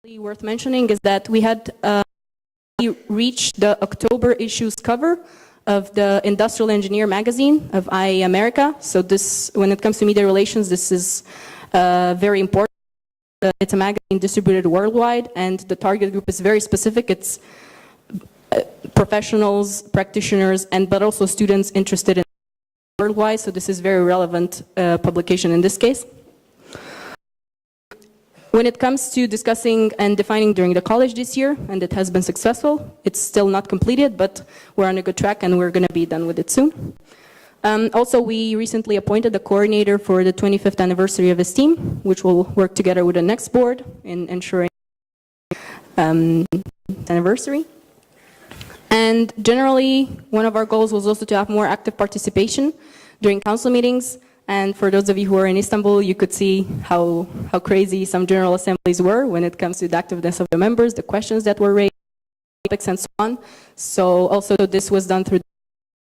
Worth mentioning is that we had reached the October issue's cover of the Industrial Engineer magazine of IAEA America. So this, when it comes to media relations, this is very important. It's a magazine distributed worldwide, and the target group is very specific. It's professionals, practitioners, but also students interested in worldwide. So this is very relevant publication in this case. When it comes to discussing and defining during the college this year, and it has been successful, it's still not completed, but we're on a good track and we're going to be done with it soon. Also, we recently appointed the coordinator for the 25th anniversary of ESTIEM, which will work together with the next board in ensuring anniversary. And generally, one of our goals was also to have more active participation during council meetings. And for those of you who are in Istanbul, you could see how crazy some general assemblies were when it comes to the activeness of the members, the questions that were raised, topics, and so on. So also this was done through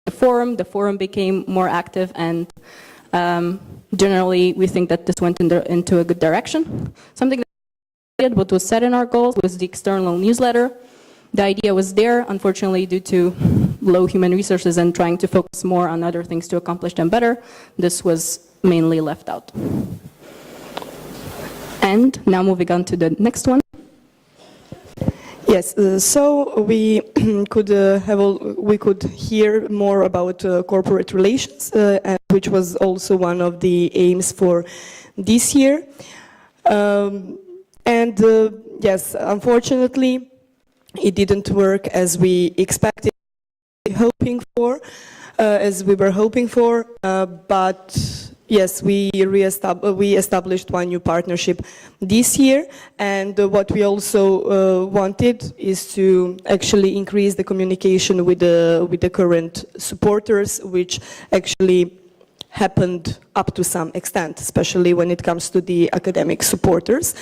the forum. The forum became more active, and generally we think that this went into a good direction. Something that what was set in our goals was the external newsletter. The idea was there, unfortunately, due to low human resources and trying to focus more on other things to accomplish them better, this was mainly left out. And now moving on to the next one. Yes, so we could hear more about corporate relations, which was also one of the aims for this year. Yes, unfortunately, it didn't work as we expected, as we were hoping for, but yes, we established one new partnership this year, and what we also wanted is to actually increase the communication with the current supporters, which actually happened up to some extent, especially when it comes to the academic supporters.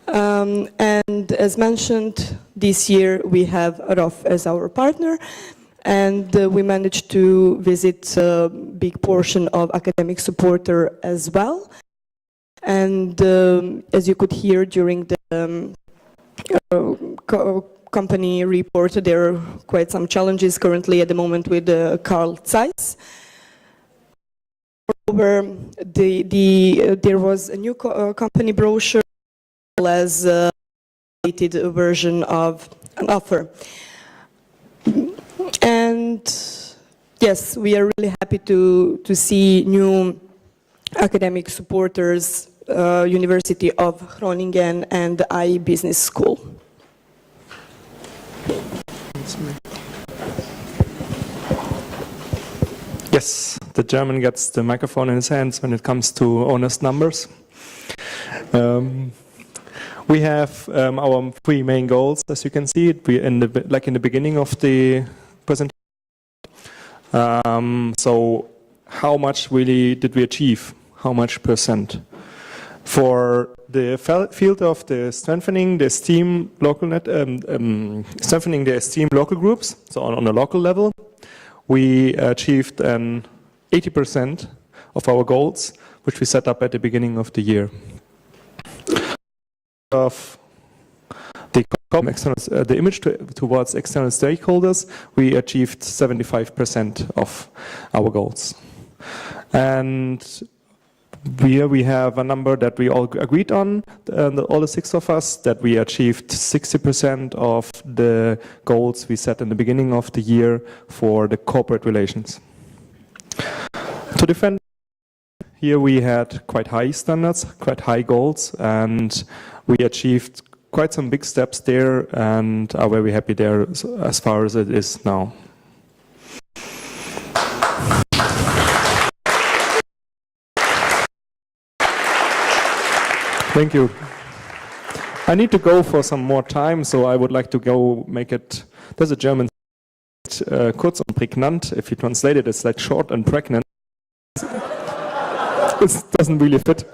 And as mentioned, this year we have ROF as our partner, and we managed to visit a big portion of academic supporter as well. And as you could hear during the company report, there are quite some challenges currently at the moment with Carl Zeiss. Moreover, there was a new company brochure as a updated version of an offer. And yes, we are really happy to see new academic supporters, University of Groningen and the IE Business School. Yes, the German gets the microphone in his hands when it comes to honest numbers. We have our three main goals, as you can see, like in the beginning of the presentation. So how much really did we achieve? How much %? For the field of the strengthening the ESTIEM local strengthening the ESTIEM local groups, so on a local level, we achieved 80% of our goals, which we set up at the beginning of the year. Of the image towards external stakeholders, we achieved 75% of our goals. And here we have a number that we all agreed on, all the 6 of us, that we achieved 60% of the goals we set in the beginning of the year for the corporate relations. To defend, here we had quite high standards, quite high goals, and we achieved quite some big steps there and are very happy there as far as it is now. Thank you. I need to go for some more time, so I would like to go make it, there's a German kurz und prägnant, if you translate it, it's like short and pregnant. It doesn't really fit.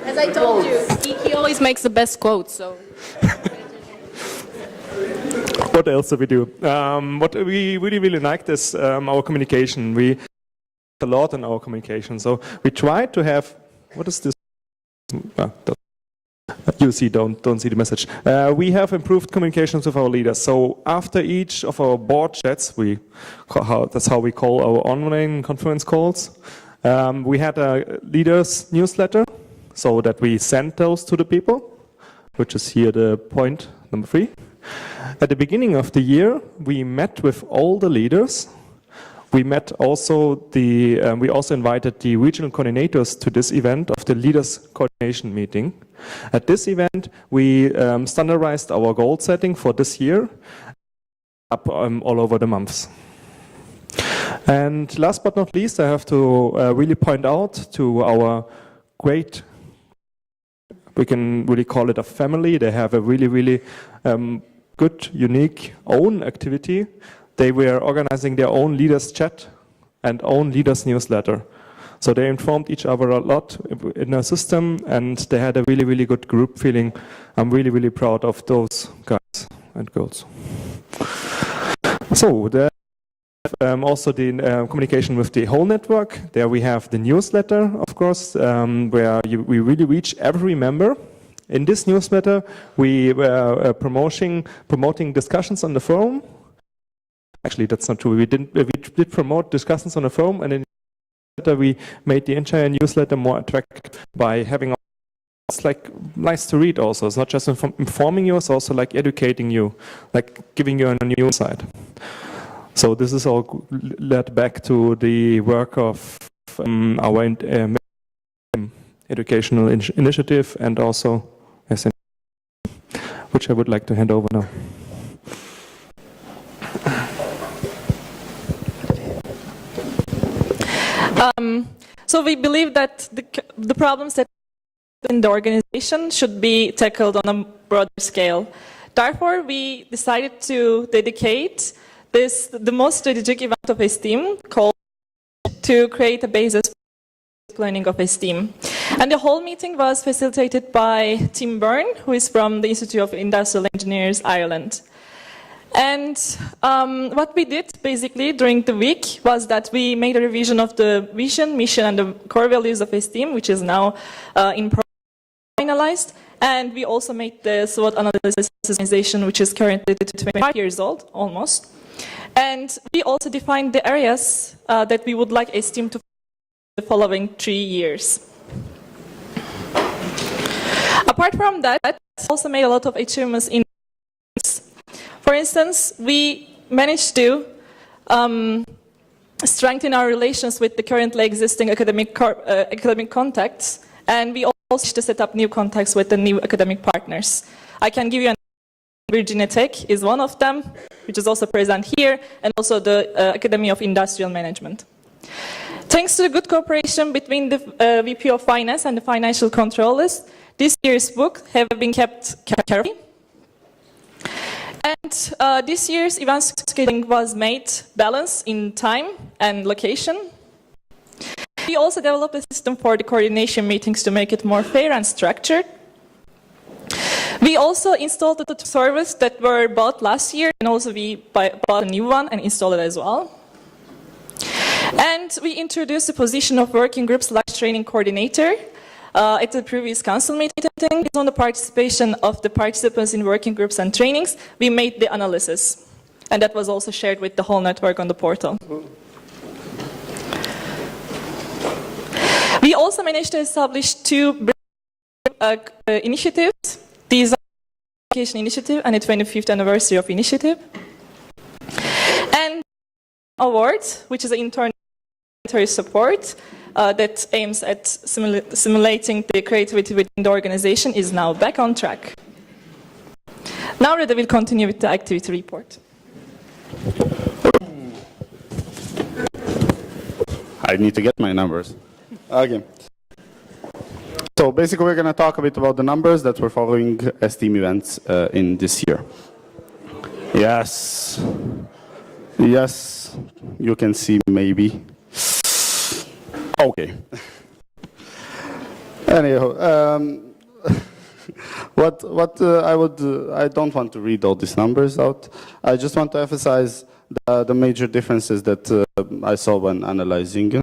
As I told you, he always makes the best quotes, so. What else do we do? What we really liked is our communication. We a lot in our communication. So we tried to have, what is this? you see, don't see the message. We have improved communications with our leaders. So after each of our board chats, that's how we call our online conference calls. We had a leaders newsletter, so that we sent those to the people, which is here the point number 3. At the beginning of the year, we met with all the leaders. We met also we also invited the regional coordinators to this event of the leaders coordination meeting. At this event, we standardized our goal setting for this year up all over the months. And last but not least, I have to really point out to our great, we can really call it a family. They have a really good, unique own activity. They were organizing their own leaders chat and own leaders newsletter. So they informed each other a lot in a system, and they had a really good group feeling. I'm really proud of those guys and girls. So also the communication with the whole network. There we have the newsletter, of course, where we really reach every member. In this newsletter, we were promoting discussions on the forum. Actually, that's not true. We did promote discussions on the forum, and in the newsletter we made the entire newsletter more attractive by having. It's like nice to read. Also, it's not just informing you; it's also like educating you, like giving you a new insight. So this is all led back to the work of our educational initiative, and also which I would like to hand over now. So we believe that the problems that in the organization should be tackled on a broader scale. Therefore, we decided to dedicate the most strategic event of ESTIEM called to create a basis for planning of ESTIEM. And the whole meeting was facilitated by Tim Byrne, who is from the Institute of Industrial Engineers, Ireland. And what we did basically during the week was that we made a revision of the vision, mission, and the core values of ESTIEM, which is now finalized. And we also made the SWOT analysis organization, which is currently 25 years old, almost. And we also defined the areas that we would like ESTIEM to follow the following 3 years. Apart from that, we also made a lot of achievements in. For instance, we managed to strengthen our relations with the currently existing academic contacts, and we also managed to set up new contacts with the new academic partners. I can give you an Virginia Tech is one of them, which is also present here, and also the Academy of Industrial Management. Thanks to the good cooperation between the VP of Finance and the financial controllers, this year's book have been kept carefully. And this year's event scheduling was made balanced in time and location. We also developed a system for the coordination meetings to make it more fair and structured. We also installed the servers that were bought last year, and also we bought a new one and installed it as well. And we introduced the position of working groups/training coordinator. At the previous council meeting, based on the participation of the participants in working groups and trainings, we made the analysis. And that was also shared with the whole network on the portal. We also managed to establish 2 initiatives. These are the Education Initiative and the 25th anniversary of Initiative. And award, which is an internal support, that aims at simulating the creativity within the organization, is now back on track. Now Reda will continue with the activity report. I need to get my numbers. Okay. So basically we're going to talk a bit about the numbers that we're following ESTIEM events in this year. Yes. Yes, you can see maybe. Okay. Anyhow, I don't want to read all these numbers out. I just want to emphasize the major differences that I saw when analyzing it.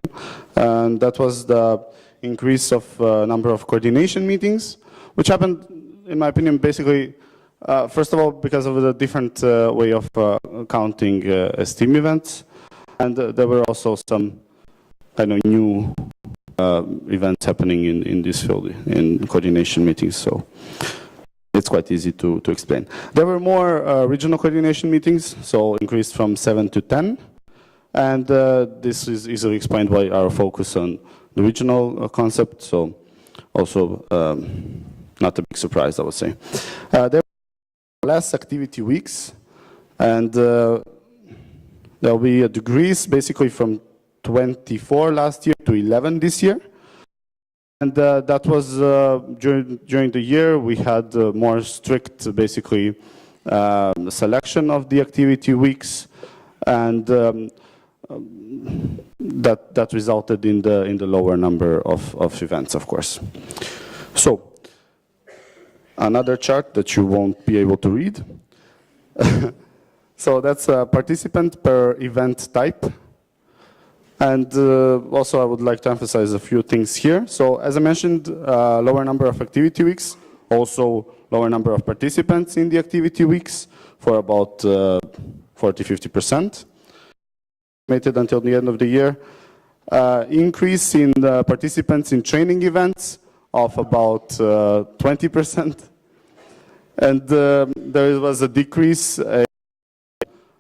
And that was the increase of number of coordination meetings, which happened in my opinion, basically, first of all, because of the different way of counting STEAM events, and there were also some kind of new events happening in this field, in coordination meetings, so it's quite easy to explain. There were more regional coordination meetings, so increased from 7 to 10, and this is easily explained by our focus on the regional concept, so also not a big surprise, I would say. There were less activity weeks, and there will be a decrease basically from 24 last year to 11 this year. And that was during the year we had more strict, basically, selection of the activity weeks, and that resulted in the lower number of events, of course. So, another chart that you won't be able to read. So that's a participant per event type. And also I would like to emphasize a few things here. So as I mentioned, lower number of activity weeks, also lower number of participants in the activity weeks for about 40–50%. Estimated until the end of the year. Increase in the participants in training events of about 20%. And there was a decrease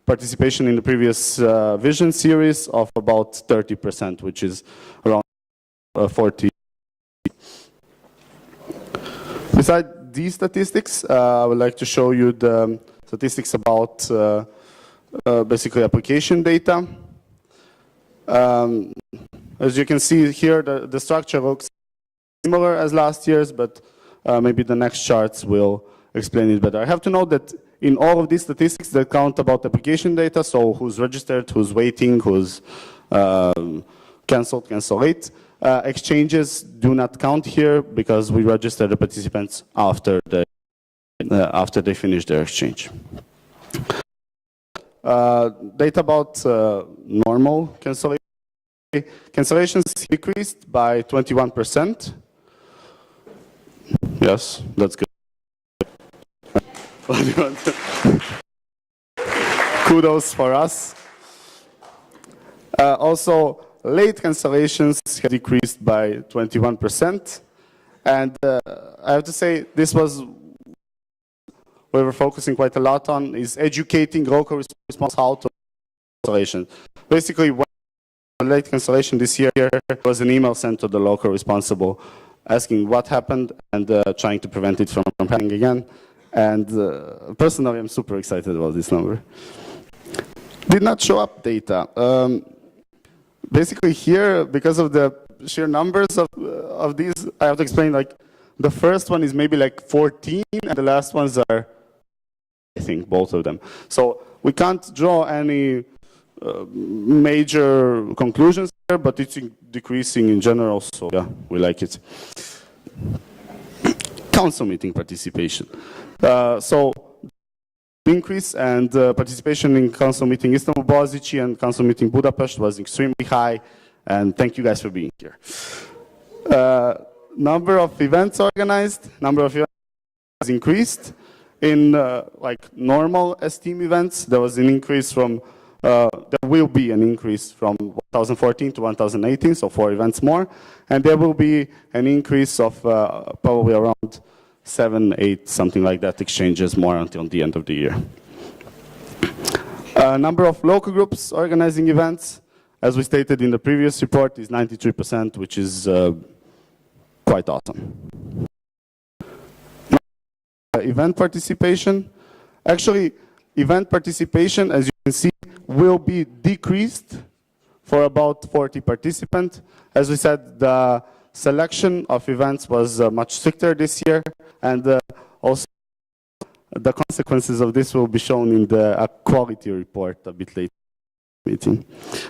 participation in the previous vision series of about 30%, which is around 40. Besides these statistics, I would like to show you the statistics about basically application data. As you can see here, the structure looks similar as last year's, but maybe the next charts will explain it better. I have to note that in all of these statistics that count about application data, so who's registered, who's waiting, who's cancelled, cancel late, exchanges do not count here because we register the participants after they finish their exchange. Data about normal cancellation. Cancellations decreased by 21%. Yes, that's good. Kudos for us. Also, late cancellations have decreased by 21%. And I have to say, this was we were focusing quite a lot on, is educating local response how to cancellation. Basically, when late cancellation this year was an email sent to the local responsible asking what happened and trying to prevent it from happening again. And personally, I'm super excited about this number. Did not show up data. Basically here, because of the sheer numbers of these, I have to explain, like, the first one is maybe like 14, and the last ones are, I think, both of them. So we can't draw any major conclusions here, but it's decreasing in general, so yeah, we like it. Council meeting participation. So increase and participation in council meeting Istanbul, Boğaziçi, and council meeting Budapest was extremely high, and thank you guys for being here. Number of events organized, number of events has increased. In like normal STEAM events, there was an increase from, there will be an increase from 2014 to 2018, so 4 events more, and there will be an increase of probably around 7, 8, something like that, exchanges more until the end of the year. Number of local groups organizing events, as we stated in the previous report, is 93%, which is quite awesome. Event participation. Actually, event participation, as you can see, will be decreased for about 40 participants. As we said, the selection of events was much stricter this year, and also the consequences of this will be shown in the quality report a bit later in the meeting.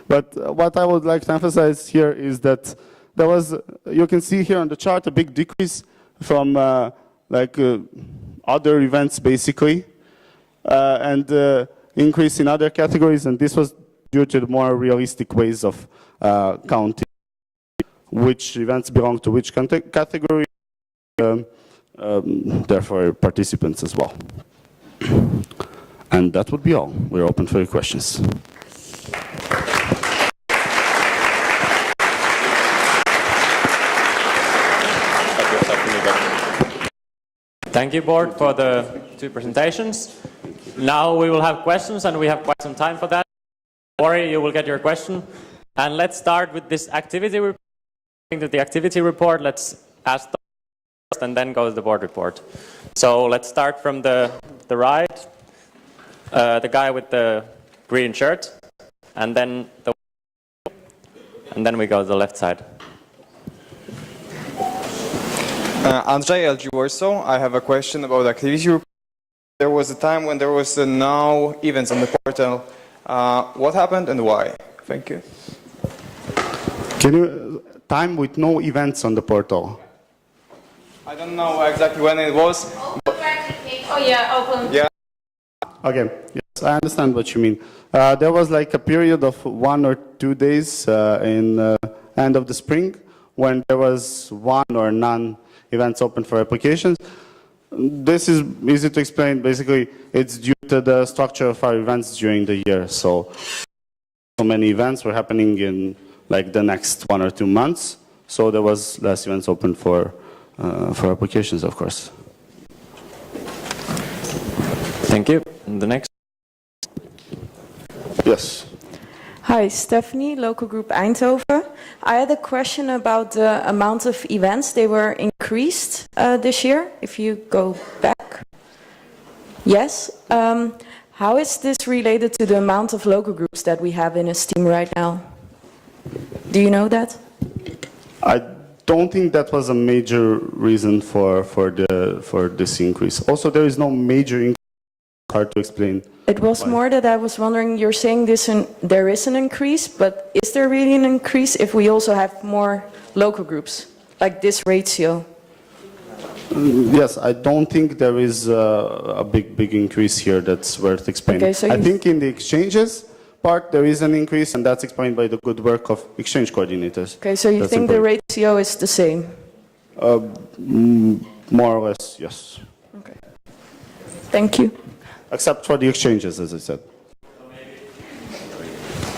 But what I would like to emphasize here is that there was, you can see here on the chart, a big decrease from other events basically, and increase in other categories, and this was due to the more realistic ways of counting which events belong to which category, therefore participants as well. And that would be all. We're open for your questions. Thank you, Board, for the two presentations. Now we will have questions, and we have quite some time for that. Don't worry, you will get your question. And let's start with this activity report. To the activity report, let's ask the first and then goes the Board report. So let's start from the right, the guy with the green shirt, and then we go to the left side. Andrzej, LG Warsaw. I have a question about the activity report. There was a time when there was no events on the portal. What happened and why? Thank you. Can you time with no events on the portal? I don't know exactly when it was. Oh yeah, open. Yeah. Okay, yes, I understand what you mean. There was like a period of 1 or 2 days in end of the spring when there was one or none events open for applications. This is easy to explain. Basically, it's due to the structure of our events during the year. So many events were happening in like the next 1 or 2 months. So there was less events open for applications, of course. Thank you. And the next. Yes. Hi, Stephanie, local group Eindhoven. I had a question about the amount of events. They were increased this year, if you go back. Yes. How is this related to the amount of local groups that we have in ESTIEM right now? Do you know that? I don't think that was a major reason for this increase. Also, there is no major increase. Hard to explain. It was more that I was wondering, you're saying there is an increase, but is there really an increase if we also have more local groups, like this ratio? Yes, I don't think there is a big increase here that's worth explaining. Okay, so I think in the exchanges part there is an increase, and that's explained by the good work of exchange coordinators. Okay, so you think the ratio is the same? More or less, yes. Okay. Thank you. Except for the exchanges, as I said.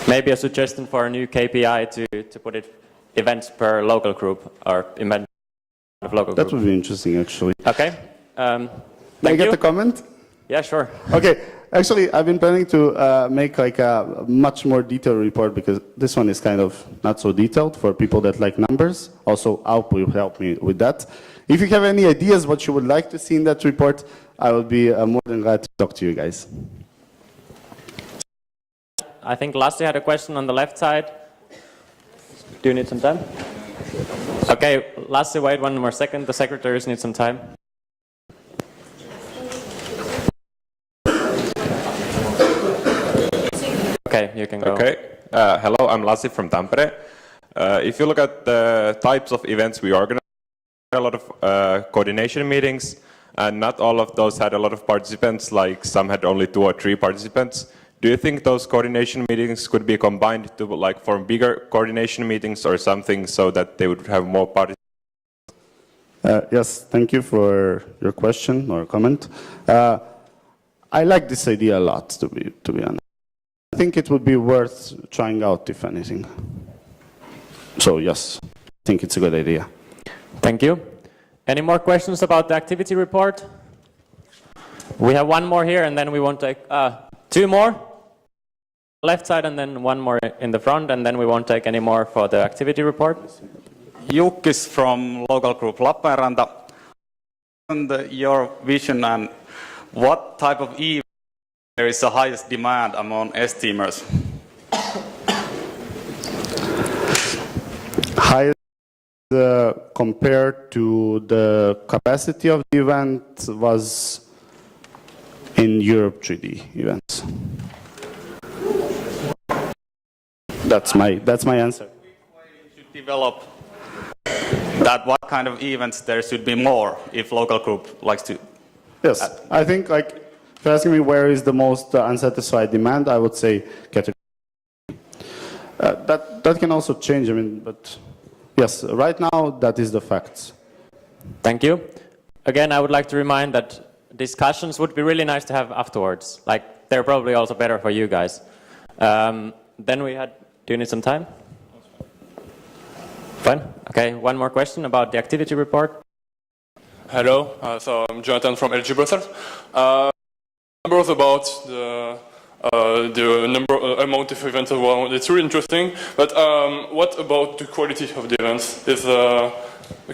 Maybe a suggestion for a new KPI to put it events per local group or event of local group. That would be interesting, actually. Okay. May I get a comment? Yeah, sure. Okay. Actually, I've been planning to make like a much more detailed report because this one is kind of not so detailed for people that like numbers. Also, Alp will help me with that. If you have any ideas what you would like to see in that report, I would be more than glad to talk to you guys. I think Lassi had a question on the left side. Do you need some time? Okay, Lassi, wait 1 more second. The secretaries need some time. Okay, you can go. Okay. Hello, I'm Lassi from Tampere. If you look at the types of events we organize, a lot of coordination meetings, and not all of those had a lot of participants, like some had only 2 or 3 participants. Do you think those coordination meetings could be combined to like form bigger coordination meetings or something so that they would have more participants? Yes, thank you for your question or comment. I like this idea a lot, to be honest. I think it would be worth trying out, if anything. So yes, I think it's a good idea. Thank you. Any more questions about the activity report? We have 1 more here, and then we won't take 2 more. Left side, and then 1 more in the front, and then we won't take any more for the activity report. Jukkis from local group Lappeenranta. And your vision and what type of event there is the highest demand among esteemers? Highest compared to the capacity of the event was in Europe 3D events. That's my answer. Should develop that what kind of events there should be more if local group likes to. Yes, I think like if you're asking me where is the most unsatisfied demand, I would say category. That can also change. I mean, but yes, right now that is the facts. Thank you. again, I would like to remind that discussions would be really nice to have afterwards. Like, they're probably also better for you guys. Then we had, do you need some time? Fine. Okay, one more question about the activity report. Hello, so I'm Jonathan from LG Brussels. Numbers about the amount of events around. It's really interesting, but what about the quality of the events?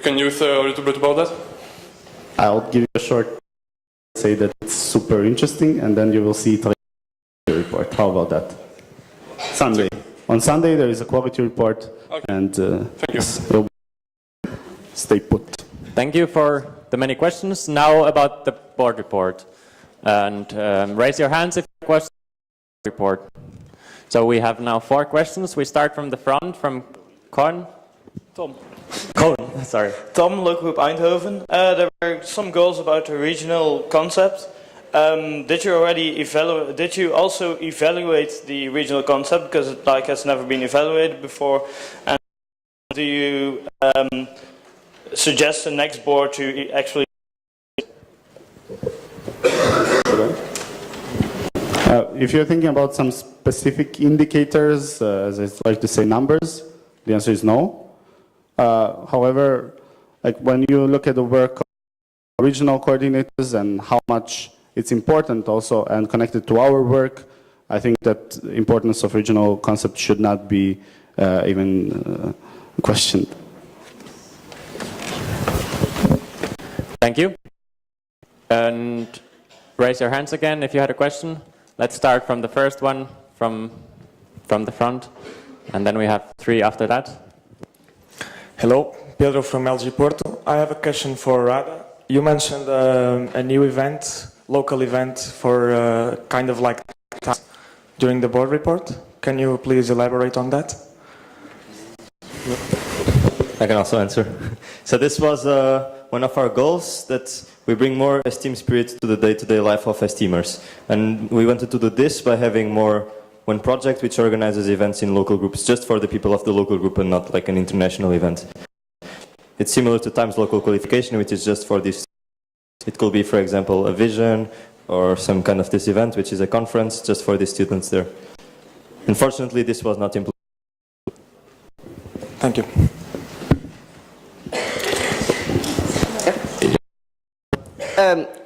Can you say a little bit about that? I'll give you a short say that it's super interesting, and then you will see it report. How about that? Sunday. On Sunday there is a quality report, okay. And thank you. Stay put. Thank you for the many questions. Now about the board report. And raise your hands if you have a question about the report. So we have now 4 questions. We start from the front, from Con. Tom. Con, sorry. Tom, local group Eindhoven. There were some goals about the regional concept. Did you also evaluate the regional concept, because it has never been evaluated before? And do you suggest the next board to actually? If you're thinking about some specific indicators, as I like to say, numbers, the answer is no. However, like when you look at the work of regional coordinators and how much it's important also and connected to our work, I think that the importance of regional concept should not be even questioned. Thank you. And raise your hands again if you had a question. Let's start from the first one, from the front, and then we have 3 after that. Hello, Pedro from LG Porto. I have a question for Rada. You mentioned a new event, local event for kind of like during the board report. Can you please elaborate on that? I can also answer. So this was one of our goals, that we bring more ESTIEM spirit to the day-to-day life of ESTIEMers. And we wanted to do this by having one project which organizes events in local groups, just for the people of the local group and not like an international event. It's similar to Times Local Qualification, which is just for this. It could be, for example, a vision or some kind of this event, which is a conference just for the students there. Unfortunately, this was not implemented. Thank you.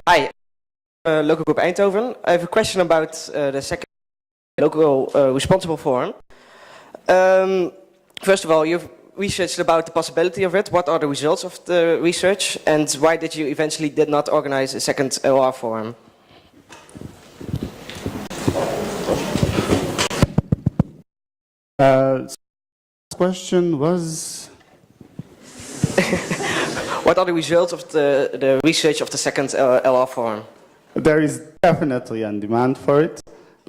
Hi, local group Eindhoven. I have a question about the second local responsible forum. First of all, you've researched about the possibility of it. What are the results of the research, and why did you eventually did not organize a second LR forum? Question was. What are the results of the research of the second LR forum? There is definitely a demand for it.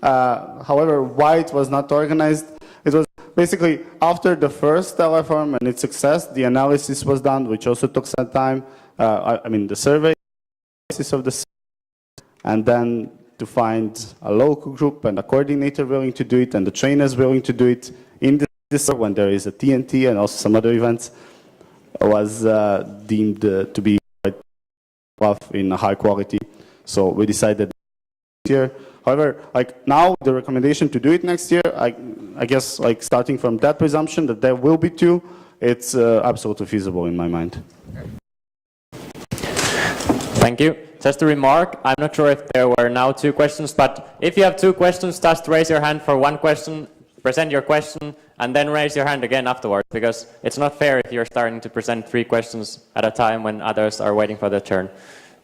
However, why it was not organized, it was basically after the first LR forum and its success, the analysis was done, which also took some time. I mean, the survey of the, and then to find a local group and a coordinator willing to do it and the trainers willing to do it in this when there is a TNT and also some other events, was deemed to be quite rough in a high quality. So we decided this year. However, like now the recommendation to do it next year, I guess like starting from that presumption that there will be 2, it's absolutely feasible in my mind. Thank you. Just a remark, I'm not sure if there were now 2 questions, but if you have 2 questions, just raise your hand for 1 question, present your question, and then raise your hand again afterwards, because it's not fair if you're starting to present 3 questions at a time when others are waiting for their turn.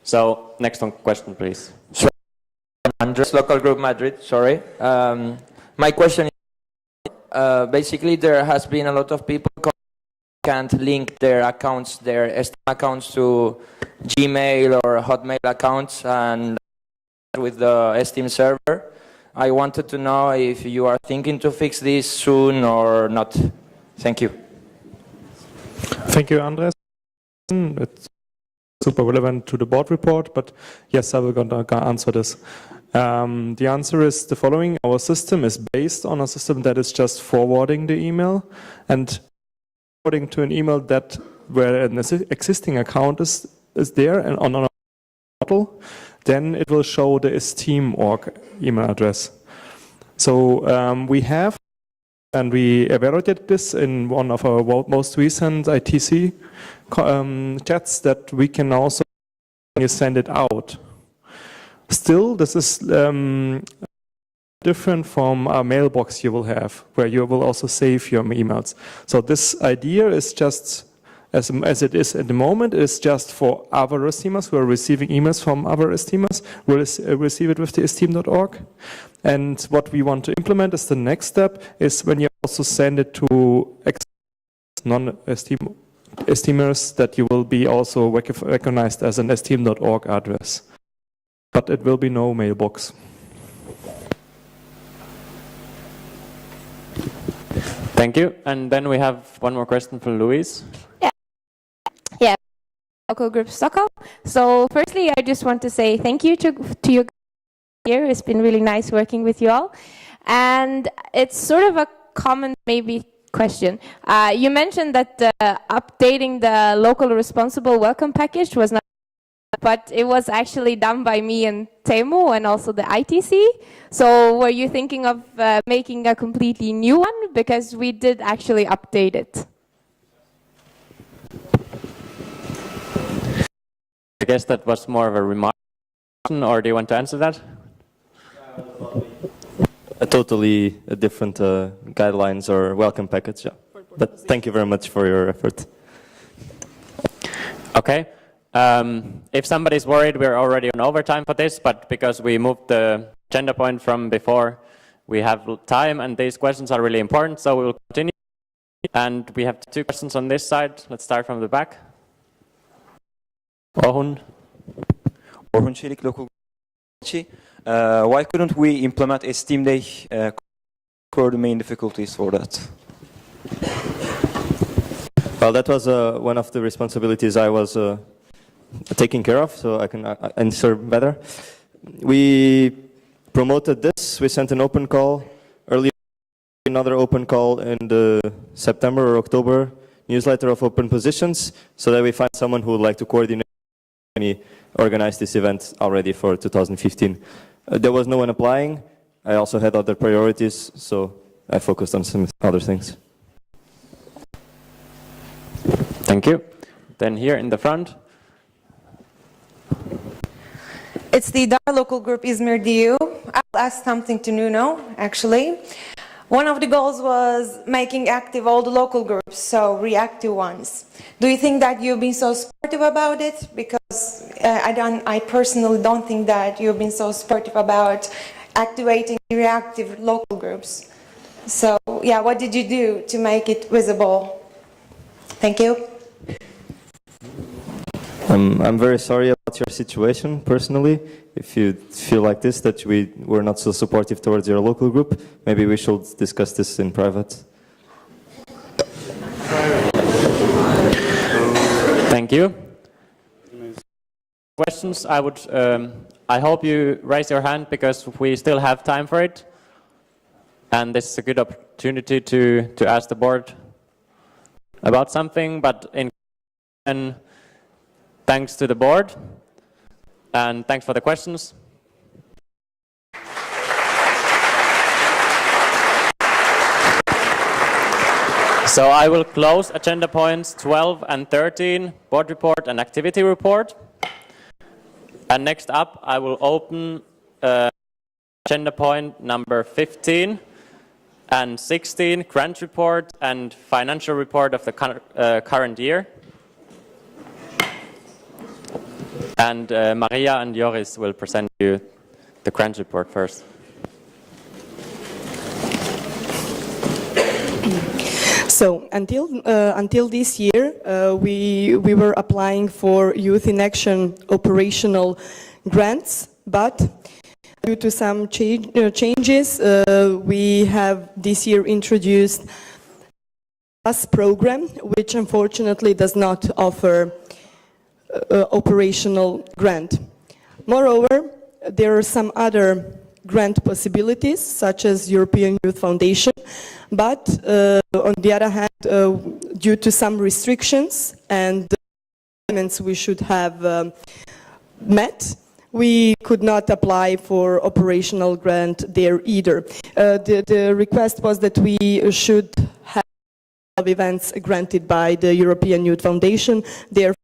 So, next one question, please. Andres, local group Madrid, sorry. My question is, basically there has been a lot of people can't link their accounts, their ESTIEM accounts to Gmail or Hotmail accounts and with the ESTIEM server. I wanted to know if you are thinking to fix this soon or not. Thank you. Thank you, Andres. It's super relevant to the board report, but yes, I will answer this. The answer is the following. Our system is based on a system that is just forwarding the email, and forwarding to an email that where an existing account is is there and on our portal, then it will show the ESTIEM.org email address. So we have, and we evaluated this in one of our most recent ITC chats, that we can also send it out. Still, this is different from a mailbox you will have, where you will also save your emails. So this idea is just, as it is at the moment, is just for other esteemers who are receiving emails from other esteemers, will receive it with the ESTIEM.org. And what we want to implement as the next step is when you also send it to non-esteemers, that you will be also recognized as an ESTIEM.org address. But it will be no mailbox. Thank you. And then we have one more question from Louise. Yeah, local group Stockholm. So firstly, I just want to say thank you to you here. It's been really nice working with you all. And it's sort of a common maybe question. You mentioned that updating the local responsible welcome package was not, but it was actually done by me and Teemu and also the ITC. So were you thinking of making a completely new one? Because we did actually update it. I guess that was more of a remark, or do you want to answer that? A totally different guidelines or welcome package, yeah. But thank you very much for your effort. Okay. If somebody's worried, we're already on overtime for this, but because we moved the agenda point from before, we have time, and these questions are really important, so we will continue. And we have 2 questions on this side. Let's start from the back. Orhun. Orhun Çelik, local. Why couldn't we implement a Steam Day? What are the main difficulties for that? Well, that was one of the responsibilities I was taking care of, so I can answer better. We promoted this. We sent an open call earlier, another open call in the September or October newsletter of open positions, so that we find someone who would like to coordinate and organize this event already for 2015. There was no one applying. I also had other priorities, so I focused on some other things. Thank you. Then here in the front. It's the DAR local group Izmir DU. I'll ask something to Nuno, actually. One of the goals was making active all the local groups, so reactive ones. Do you think that you've been so supportive about it? Because I personally don't think that you've been so supportive about activating reactive local groups. So, yeah, what did you do to make it visible? Thank you. I'm very sorry about your situation, personally. If you feel like this, that we were not so supportive towards your local group, maybe we should discuss this in private. Thank you. Questions? I hope you raise your hand, because we still have time for it. And this is a good opportunity to ask the board about something, but and thanks to the board, and thanks for the questions. So I will close agenda points 12 and 13, board report and activity report. And next up, I will open agenda point number 15 and 16, grant report and financial report of the current year. And Maria and Joris will present you the grant report first. So until this year, we were applying for Youth in Action operational grants, but due to some changes, we have this year introduced a program, which unfortunately does not offer operational grant. Moreover, there are some other grant possibilities, such as European Youth Foundation, but on the other hand, due to some restrictions and requirements we should have met, we could not apply for operational grant there either. The request was that we should have events granted by the European Youth Foundation. Therefore,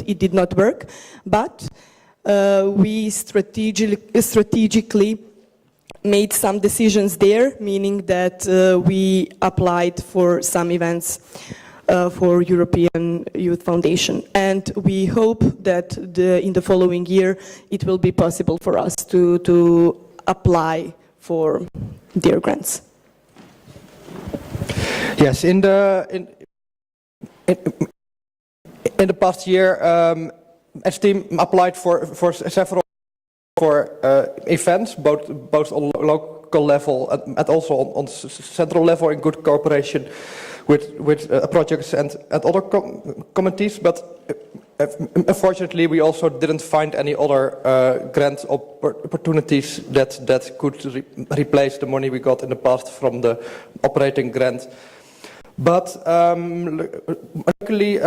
it did not work, but we strategically made some decisions there, meaning that we applied for some events for European Youth Foundation. And we hope that in the following year it will be possible for us to apply for their grants. Yes, in the past year, ESTIEM applied for several events, both on local level and also on central level, in good cooperation with projects and other committees. But unfortunately, we also didn't find any other grant opportunities that could replace the money we got in the past from the operating grant. But luckily,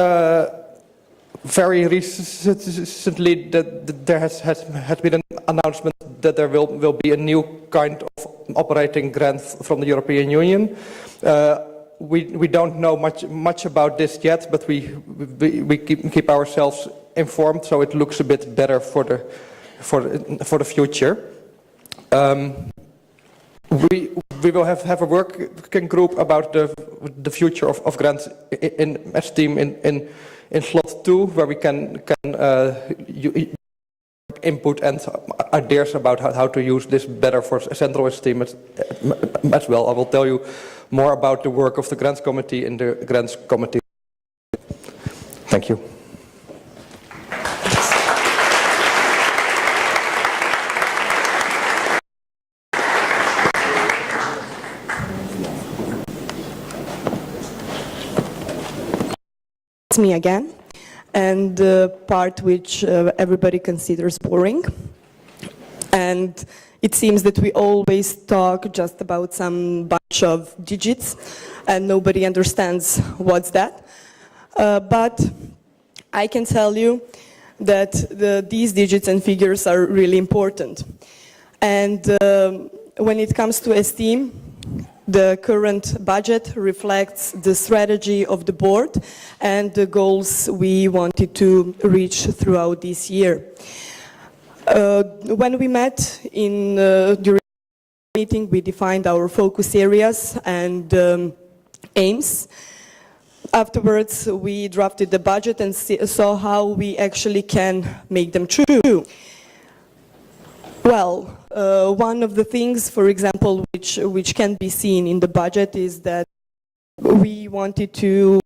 very recently, there has been an announcement that there will be a new kind of operating grant from the European Union. We don't know much about this yet, but we keep ourselves informed, so it looks a bit better for the future. We will have a working group about the future of grants in ESTIEM in slot 2, where we can input and ideas about how to use this better for central ESTIEM as well. I will tell you more about the work of the Grants Committee in the Grants Committee. Thank you. It's me again, and the part which everybody considers boring. And it seems that we always talk just about some bunch of digits and nobody understands what's that. But I can tell you that these digits and figures are really important. And when it comes to ESTIEM, the current budget reflects the strategy of the board and the goals we wanted to reach throughout this year. When we met during the meeting, we defined our focus areas and aims. Afterwards, we drafted the budget and saw how we actually can make them true. Well, one of the things, for example, which can be seen in the budget is that we wanted to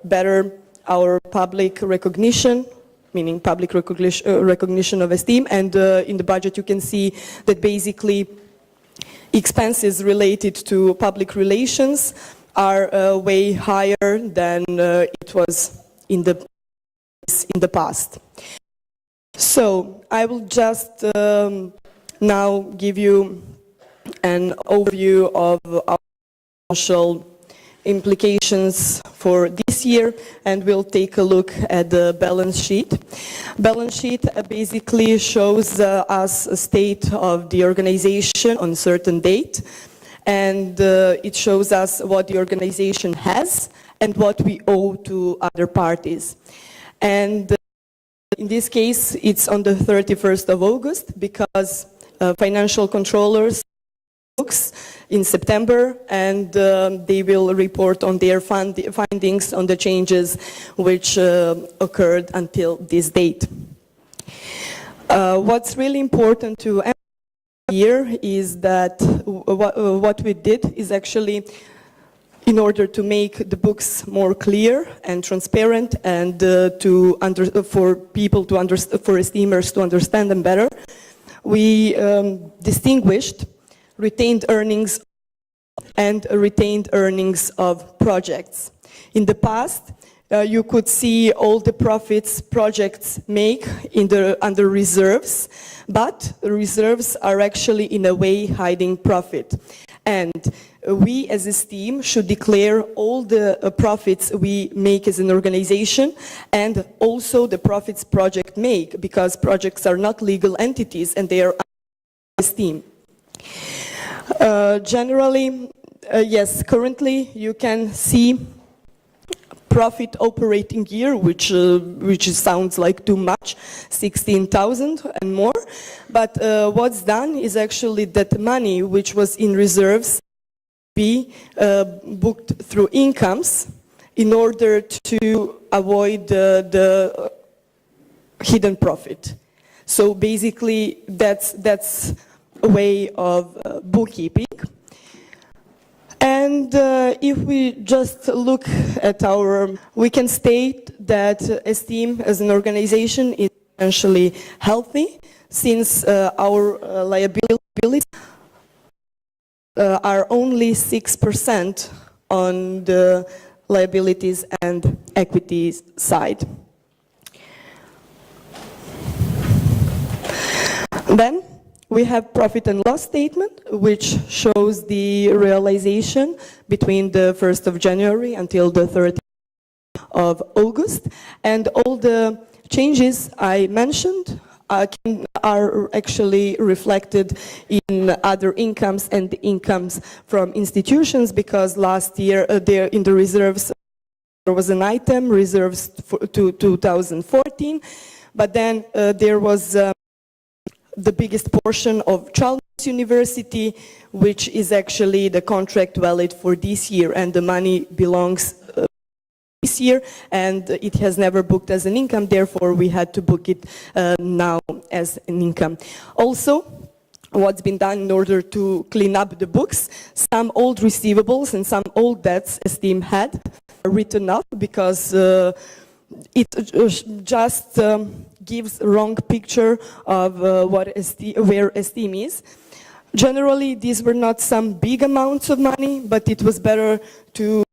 better our public recognition, meaning public recognition of ESTIEM, and in the budget you can see that basically expenses related to public relations are way higher than it was in the past. So I will just now give you an overview of our financial implications for this year, and we'll take a look at the balance sheet. Balance sheet basically shows us a state of the organization on a certain date, and it shows us what the organization has and what we owe to other parties. And in this case, it's on the 31st of August because financial controllers books in September, and they will report on their findings on the changes which occurred until this date. What's really important to emphasize here is that what we did is actually in order to make the books more clear and transparent and for people to for esteemers to understand them better, we distinguished retained earnings and retained earnings of projects. In the past, you could see all the profits projects make under reserves, but reserves are actually in a way hiding profit. And we as a team should declare all the profits we make as an organization and also the profits project make, because projects are not legal entities and they are ESTIEM. Generally, yes, currently you can see profit operating year, which sounds like too much, 16,000 and more. But what's done is actually that money which was in reserves be booked through incomes in order to avoid the hidden profit. So basically that's a way of bookkeeping. And if we just look at we can state that ESTIEM as an organization is financially healthy, since our liabilities are only 6% on the liabilities and equities side. Then we have profit and loss statement, which shows the realization between the 1st of January until the 30th of August. And all the changes I mentioned are actually reflected in other incomes and incomes from institutions, because last year there in the reserves there was an item, reserves to 2014, but then there was the biggest portion of Chalmers University, which is actually the contract valid for this year, and the money belongs this year, and it has never booked as an income, therefore we had to book it now as an income. Also, what's been done in order to clean up the books, some old receivables and some old debts ESTIEM had are written up, because it just gives a wrong picture of where ESTIEM is. Generally, these were not some big amounts of money, but it was better to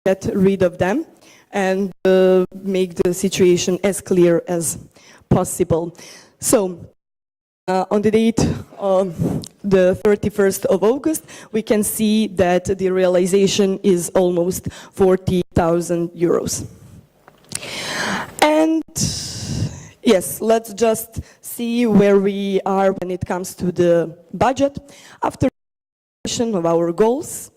get rid of them and make the situation as clear as possible. So, on the date of the 31st of August, we can see that the realization is almost 40,000 euros. And yes, let's just see where we are when it comes to the budget. After of our goals,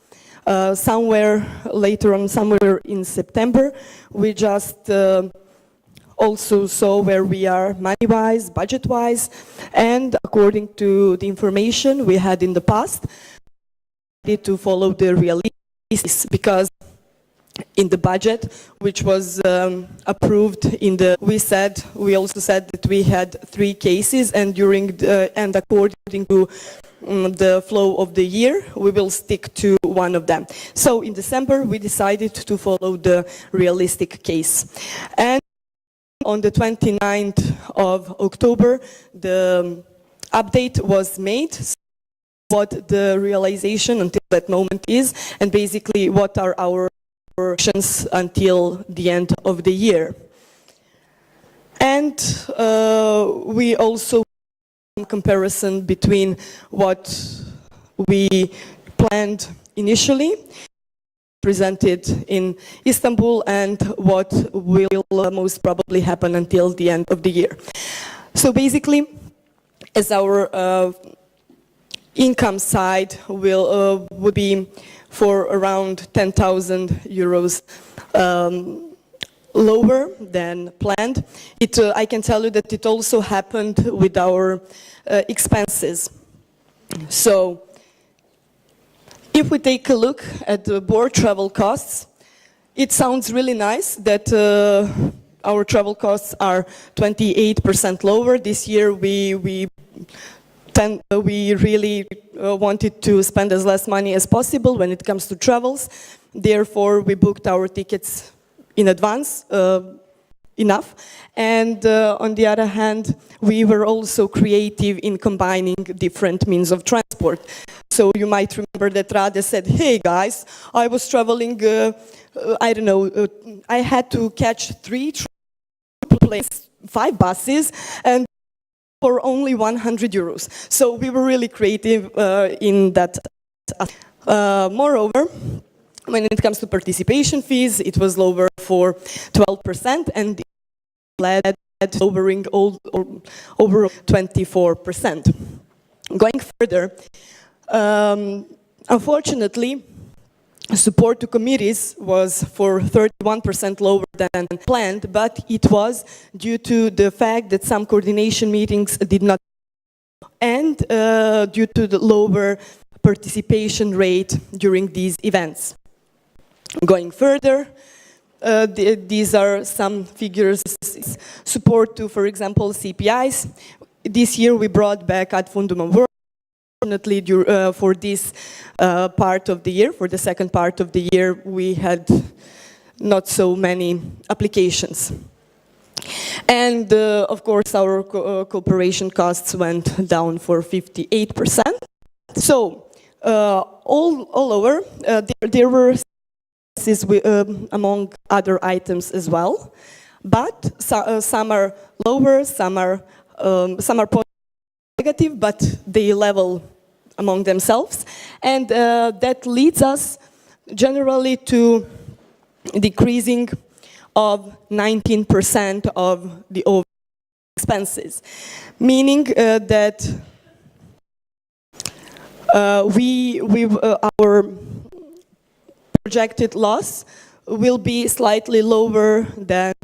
somewhere later on, somewhere in September, we just also saw where we are money-wise, budget-wise, and according to the information we had in the past, we need to follow the realities, because in the budget, which was approved we also said that we had 3 cases, and and according to the flow of the year, we will stick to one of them. So in December, we decided to follow the realistic case. And on the 29th of October, the update was made, what the realization until that moment is, and basically what are our actions until the end of the year. And we also comparison between what we planned initially, presented in Istanbul, and what will most probably happen until the end of the year. So basically, as our income side would be for around 10,000 euros lower than planned. I can tell you that it also happened with our expenses. So, if we take a look at the board travel costs, it sounds really nice that our travel costs are 28% lower. This year we really wanted to spend as less money as possible when it comes to travels. Therefore, we booked our tickets in advance enough. And on the other hand, we were also creative in combining different means of transport. So you might remember that Rade said, hey guys, I was traveling, I don't know, I had to catch 3 planes, 5 buses, and for only 100 euros. So we were really creative in that Moreover, when it comes to participation fees, it was lower for 12% and led to lowering over 24%. Going further, unfortunately, support to committees was for 31% lower than planned, but it was due to the fact that some coordination meetings did not, and due to the lower participation rate during these events. Going further, these are some figures. Support to, for example, CPIs. This year we brought back ad fundum award. Fortunately, for this part of the year, for the second part of the year, we had not so many applications. And of course, our cooperation costs went down for 58%. So, all over, there were among other items as well, but some are lower, some are negative, but they level among themselves, and that leads us generally to decreasing of 19% of the overall expenses, meaning that our projected loss will be slightly lower than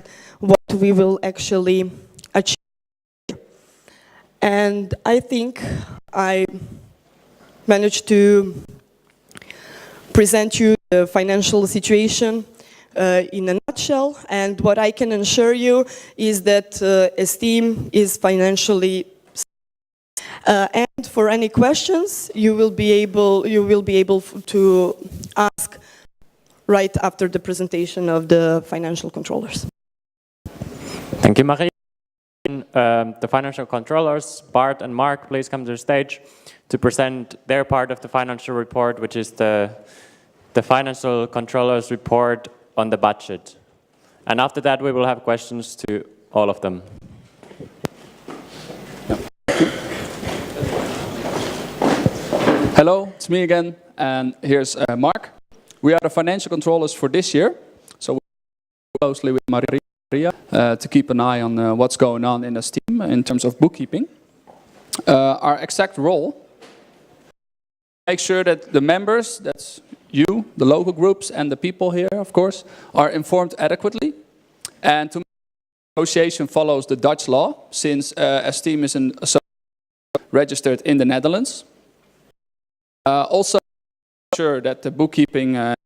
what we will actually achieve. And I think I managed to present you the financial situation in a nutshell. And what I can assure you is that ESTIEM is financially and for any questions, you will be able to ask right after the presentation of the financial controllers. Thank you, Marie. The financial controllers, Bart and Mark, please come to the stage to present their part of the financial report, which is the financial controllers report on the budget. And after that, we will have questions to all of them. Hello, it's me again, and here's Mark. We are the financial controllers for this year, so we work closely with Maria to keep an eye on what's going on in ESTIEM in terms of bookkeeping. Our exact role: make sure that the members, that's you, the local groups, and the people here, of course, are informed adequately, and to make sure the negotiation follows the Dutch law, since ESTIEM is registered in the Netherlands. Also, make sure that the bookkeeping is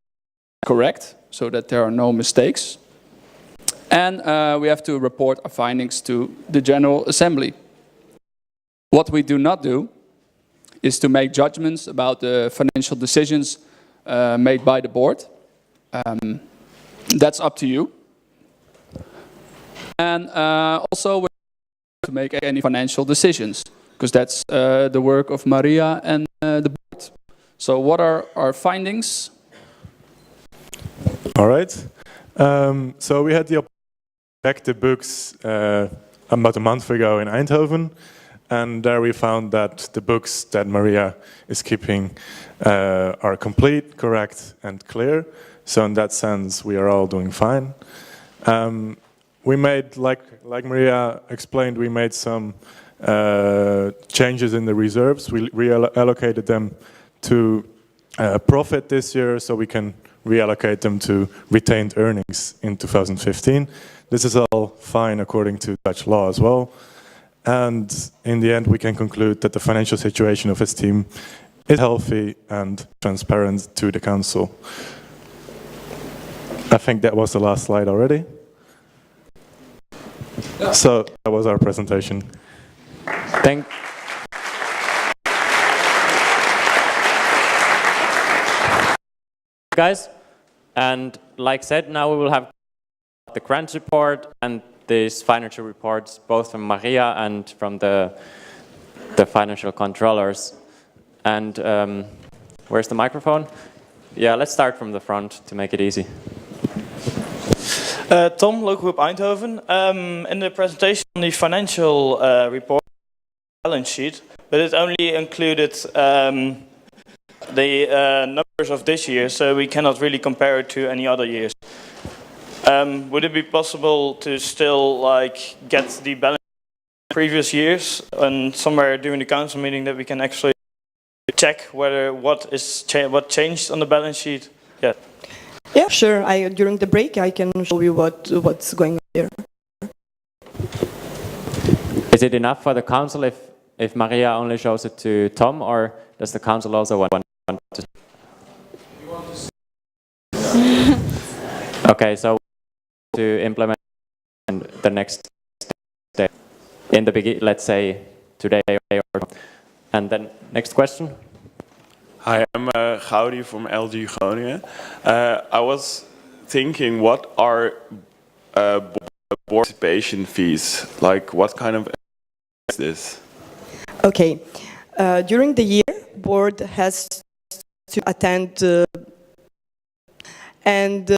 correct, so that there are no mistakes. And we have to report our findings to the General Assembly. What we do not do is to make judgments about the financial decisions made by the board. That's up to you. And also, we don't to make any financial decisions, because that's the work of Maria and the board. So what are our findings? All right. So we had the opportunity to check the books about a month ago in Eindhoven, and there we found that the books that Maria is keeping are complete, correct, and clear. So in that sense, we are all doing fine. We made, like Maria explained, we made some changes in the reserves. We reallocated them to profit this year, so we can reallocate them to retained earnings in 2015. This is all fine according to Dutch law as well. And in the end, we can conclude that the financial situation of ESTIEM is healthy and transparent to the Council. I think that was the last slide already. So that was our presentation. Thank you, guys. And like said, now we will have the grant report and these financial reports, both from Maria and from the financial controllers. And where's the microphone? Yeah, let's start from the front to make it easy. Tom, local group Eindhoven. In the presentation on the financial report, balance sheet, but it only included the numbers of this year, so we cannot really compare it to any other years. Would it be possible to still like get the balance of previous years and somewhere during the council meeting that we can actually check whether what changed on the balance sheet? Yeah. Yeah, sure. During the break, I can show you what's going on there. Is it enough for the council if Maria only shows it to Tom, or does the council also want to? Okay, so to implement the next step in the beginning, let's say today, and then next question. Hi, I'm Gaudi from LG Groningen. I was thinking, what are board participation fees? Like, what kind of is this? Okay. During the year, board has to attend, and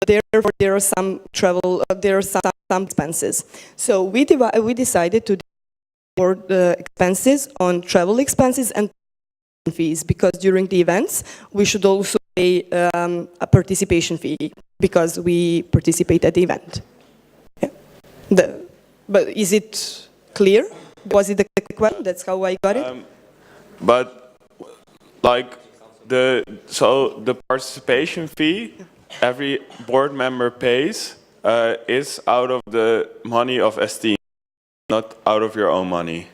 therefore there are some travel, there are some expenses. So we decided to do board expenses on travel expenses and fees, because during the events we should also pay a participation fee because we participate at the event. Yeah. But is it clear? Was it the question? That's how I got it. But like the participation fee every board member pays is out of the money of ESTIEM, not out of your own money.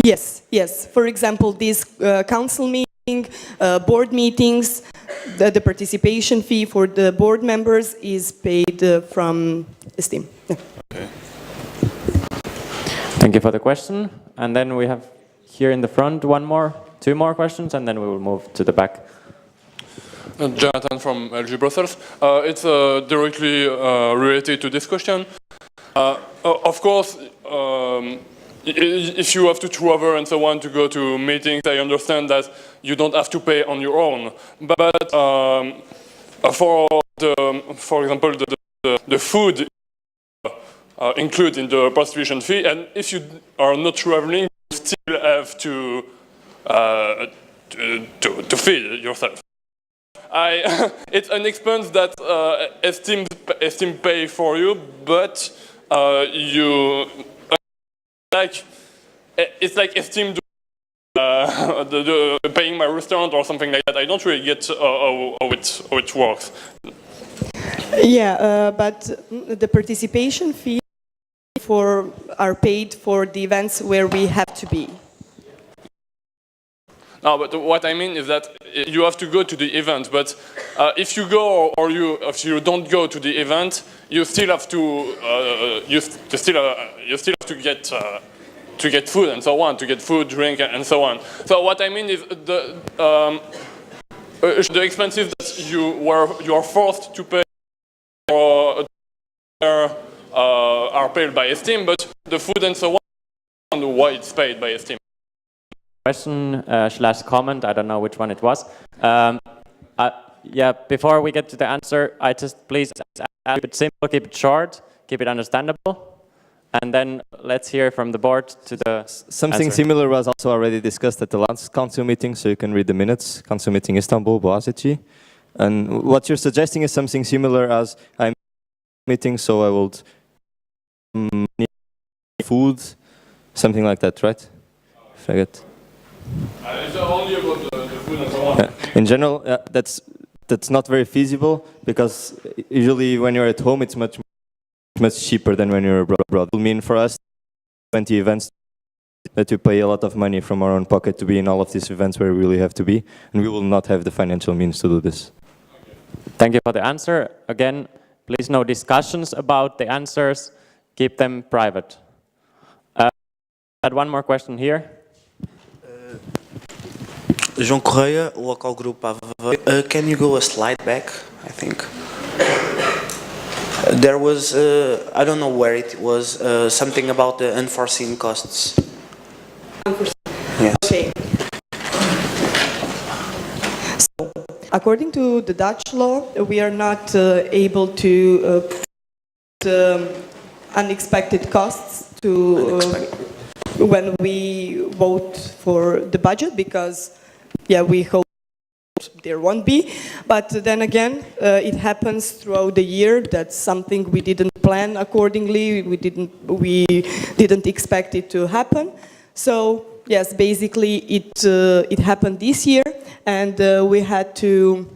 Yes, yes. For example, these council meeting, board meetings, the participation fee for the board members is paid from ESTIEM. Yeah. Okay. Thank you for the question. And then we have here in the front two more questions, and then we will move to the back. Jonathan from LG Brussels. It's directly related to this question. Of course, if you have to travel and so on to go to meetings, I understand that you don't have to pay on your own. But for example, the food included in the participation fee, and if you are not traveling, you still have to feed yourself. It's an expense that ESTIEM pay for you, but it's like ESTIEM paying my restaurant or something like that. I don't really get how it works. Yeah, but the participation fee are paid for the events where we have to be. No, but what I mean is that you have to go to the event, but if you go or if you don't go to the event, you still have to get food and so on, to get food, drink, and so on. So what I mean is the expenses that you are forced to pay are paid by ESTIEM, but the food and so on, why it's paid by ESTIEM. Question / comment, I don't know which one it was. Yeah, before we get to the answer, I just please keep it simple, keep it short, keep it understandable, and then let's hear from the board to the Something answer. similar was also already discussed at the last council meeting, so you can read the minutes. Council meeting Istanbul, Boğaziçi. And what you're suggesting is something similar as I'm meeting, so I will need food, something like that, right? If I get. It's only about the food and so on. Yeah. In general, that's not very feasible, because usually when you're at home it's much cheaper than when you're abroad. It will mean for us 20 events that we pay a lot of money from our own pocket to be in all of these events where we really have to be, and we will not have the financial means to do this. Thank you for the answer. Again, please no discussions about the answers. Keep them private. Had one more question here. João Correia, local group Aveiro. Can you go a slide back, I think? There was, I don't know where it was, something about the unforeseen costs. Yes. Okay. So, according to the Dutch law, we are not able to put unexpected costs to when we vote for the budget, because yeah, we hope there won't be. But then again, it happens throughout the year. That's something we didn't plan accordingly. We didn't expect it to happen. So yes, basically it happened this year, and we had to.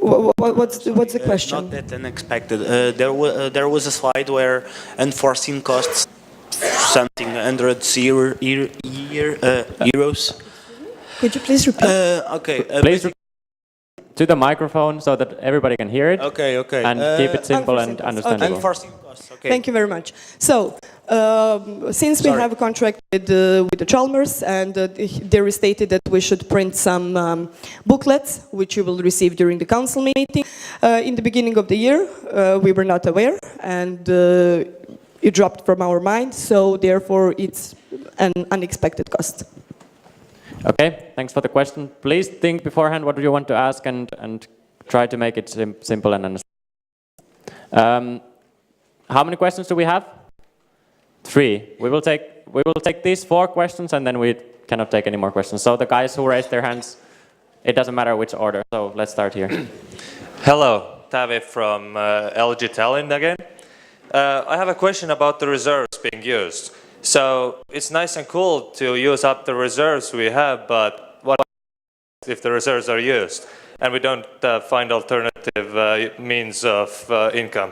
What's the question? Not that unexpected. There was a slide where unforeseen costs something 100 euros. Could you please repeat? Okay. Please to the microphone so that everybody can hear it. Okay. And keep it simple and understandable. Unforeseen costs. Okay. Thank you very much. So, since we have a contract with the Chalmers, and there is stated that we should print some booklets, which you will receive during the council meeting. In the beginning of the year, we were not aware, and it dropped from our mind, so therefore it's an unexpected cost. Okay, thanks for the question. Please think beforehand what do you want to ask and try to make it simple and understandable. How many questions do we have? 3. We will take these 4 questions and then we cannot take any more questions. So the guys who raised their hands, it doesn't matter which order. So let's start here. Hello, Tave from LG Tallinn again. I have a question about the reserves being used. So it's nice and cool to use up the reserves we have, but what if the reserves are used and we don't find alternative means of income?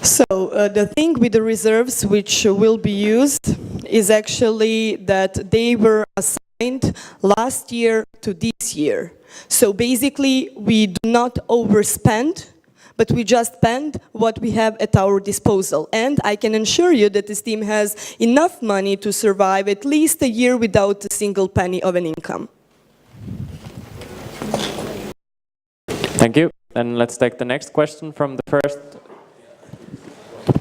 So the thing with the reserves which will be used is actually that they were assigned last year to this year. So basically we do not overspend, but we just spend what we have at our disposal. And I can assure you that this team has enough money to survive at least a year without a single penny of an income. Thank you. Then let's take the next question from the first.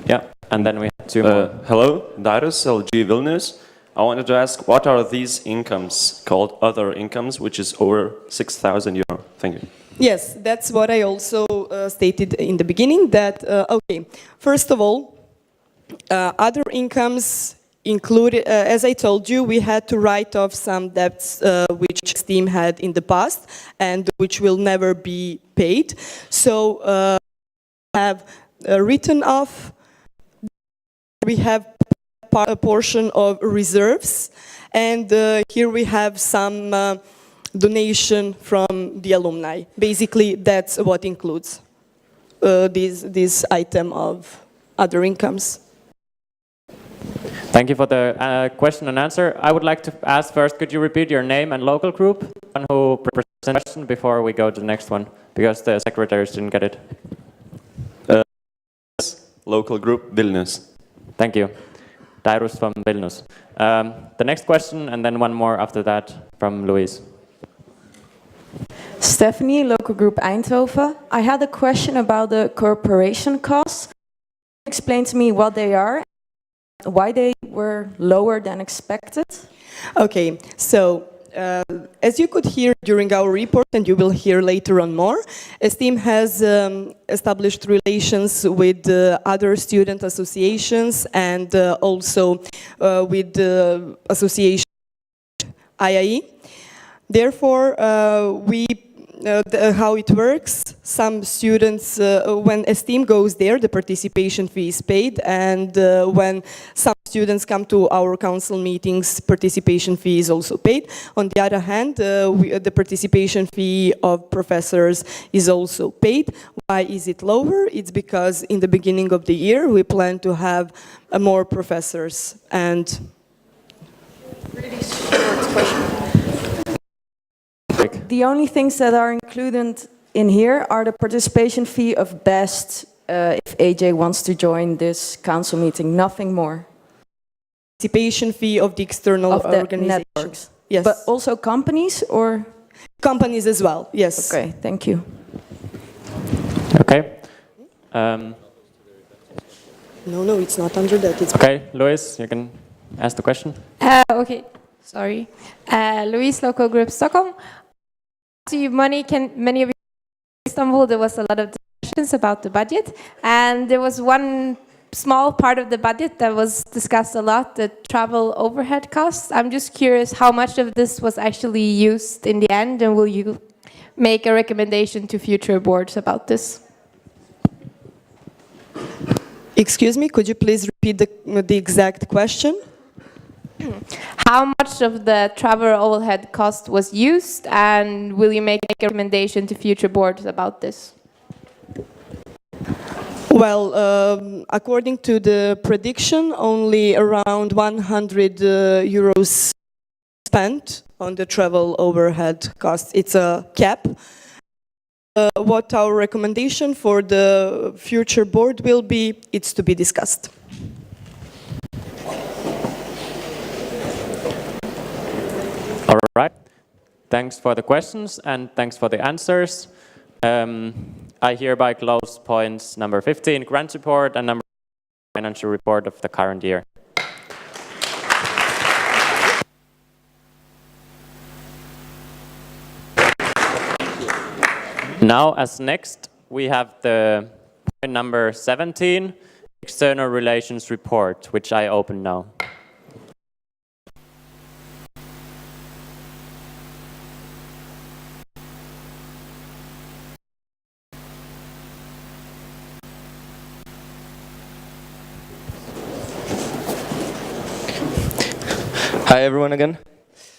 Yeah, and then we have 2 more. Hello, Darius, LG Vilnius. I wanted to ask, what are these incomes called other incomes, which is over 6,000 euro? Thank you. Yes, that's what I also stated in the beginning, that, okay, first of all, other incomes included, as I told you, we had to write off some debts which STEAM had in the past and which will never be paid. So have written off, we have a portion of reserves, and here we have some donation from the alumni. Basically, that's what includes this item of other incomes. Thank you for the question and answer. I would like to ask first, could you repeat your name and local group? One who presents the question before we go to the next one, because the secretaries didn't get it. Local group, Vilnius. Thank you. Dairus from Vilnius. The next question, and then one more after that from Louise. Stephanie, local group Eindhoven. I had a question about the corporation costs. Explain to me what they are, why they were lower than expected. Okay, so as you could hear during our report, and you will hear later on more, ESTIEM has established relations with other student associations and also with the association IIE. Therefore, how it works, some students, when ESTIEM goes there, the participation fee is paid, and when some students come to our council meetings, participation fee is also paid. On the other hand, the participation fee of professors is also paid. Why is it lower? It's because in the beginning of the year, we plan to have more professors. And really short question. The only things that are included in here are the participation fee of BEST if AJ wants to join this council meeting, nothing more. Participation fee of the external organizations. Yes. But also companies or? Companies as well, yes. Okay, thank you. Okay. No, it's not under that. It's okay, Louise, you can ask the question. Okay, sorry. Louise, local group Stockholm. Many of you in Istanbul, there was a lot of discussions about the budget, and there was one small part of the budget that was discussed a lot, the travel overhead costs. I'm just curious how much of this was actually used in the end, and will you make a recommendation to future boards about this? Excuse me, could you please repeat the exact question? How much of the travel overhead cost was used, and will you make a recommendation to future boards about this? Well, according to the prediction, only around 100 euros spent on the travel overhead costs. It's a cap. What our recommendation for the future board will be, it's to be discussed. All right. Thanks for the questions and thanks for the answers. I hereby close points number 15, grant report, and number 16, financial report of the current year. Now, as next, we have the point number 17, external relations report, which I open now. Hi everyone again.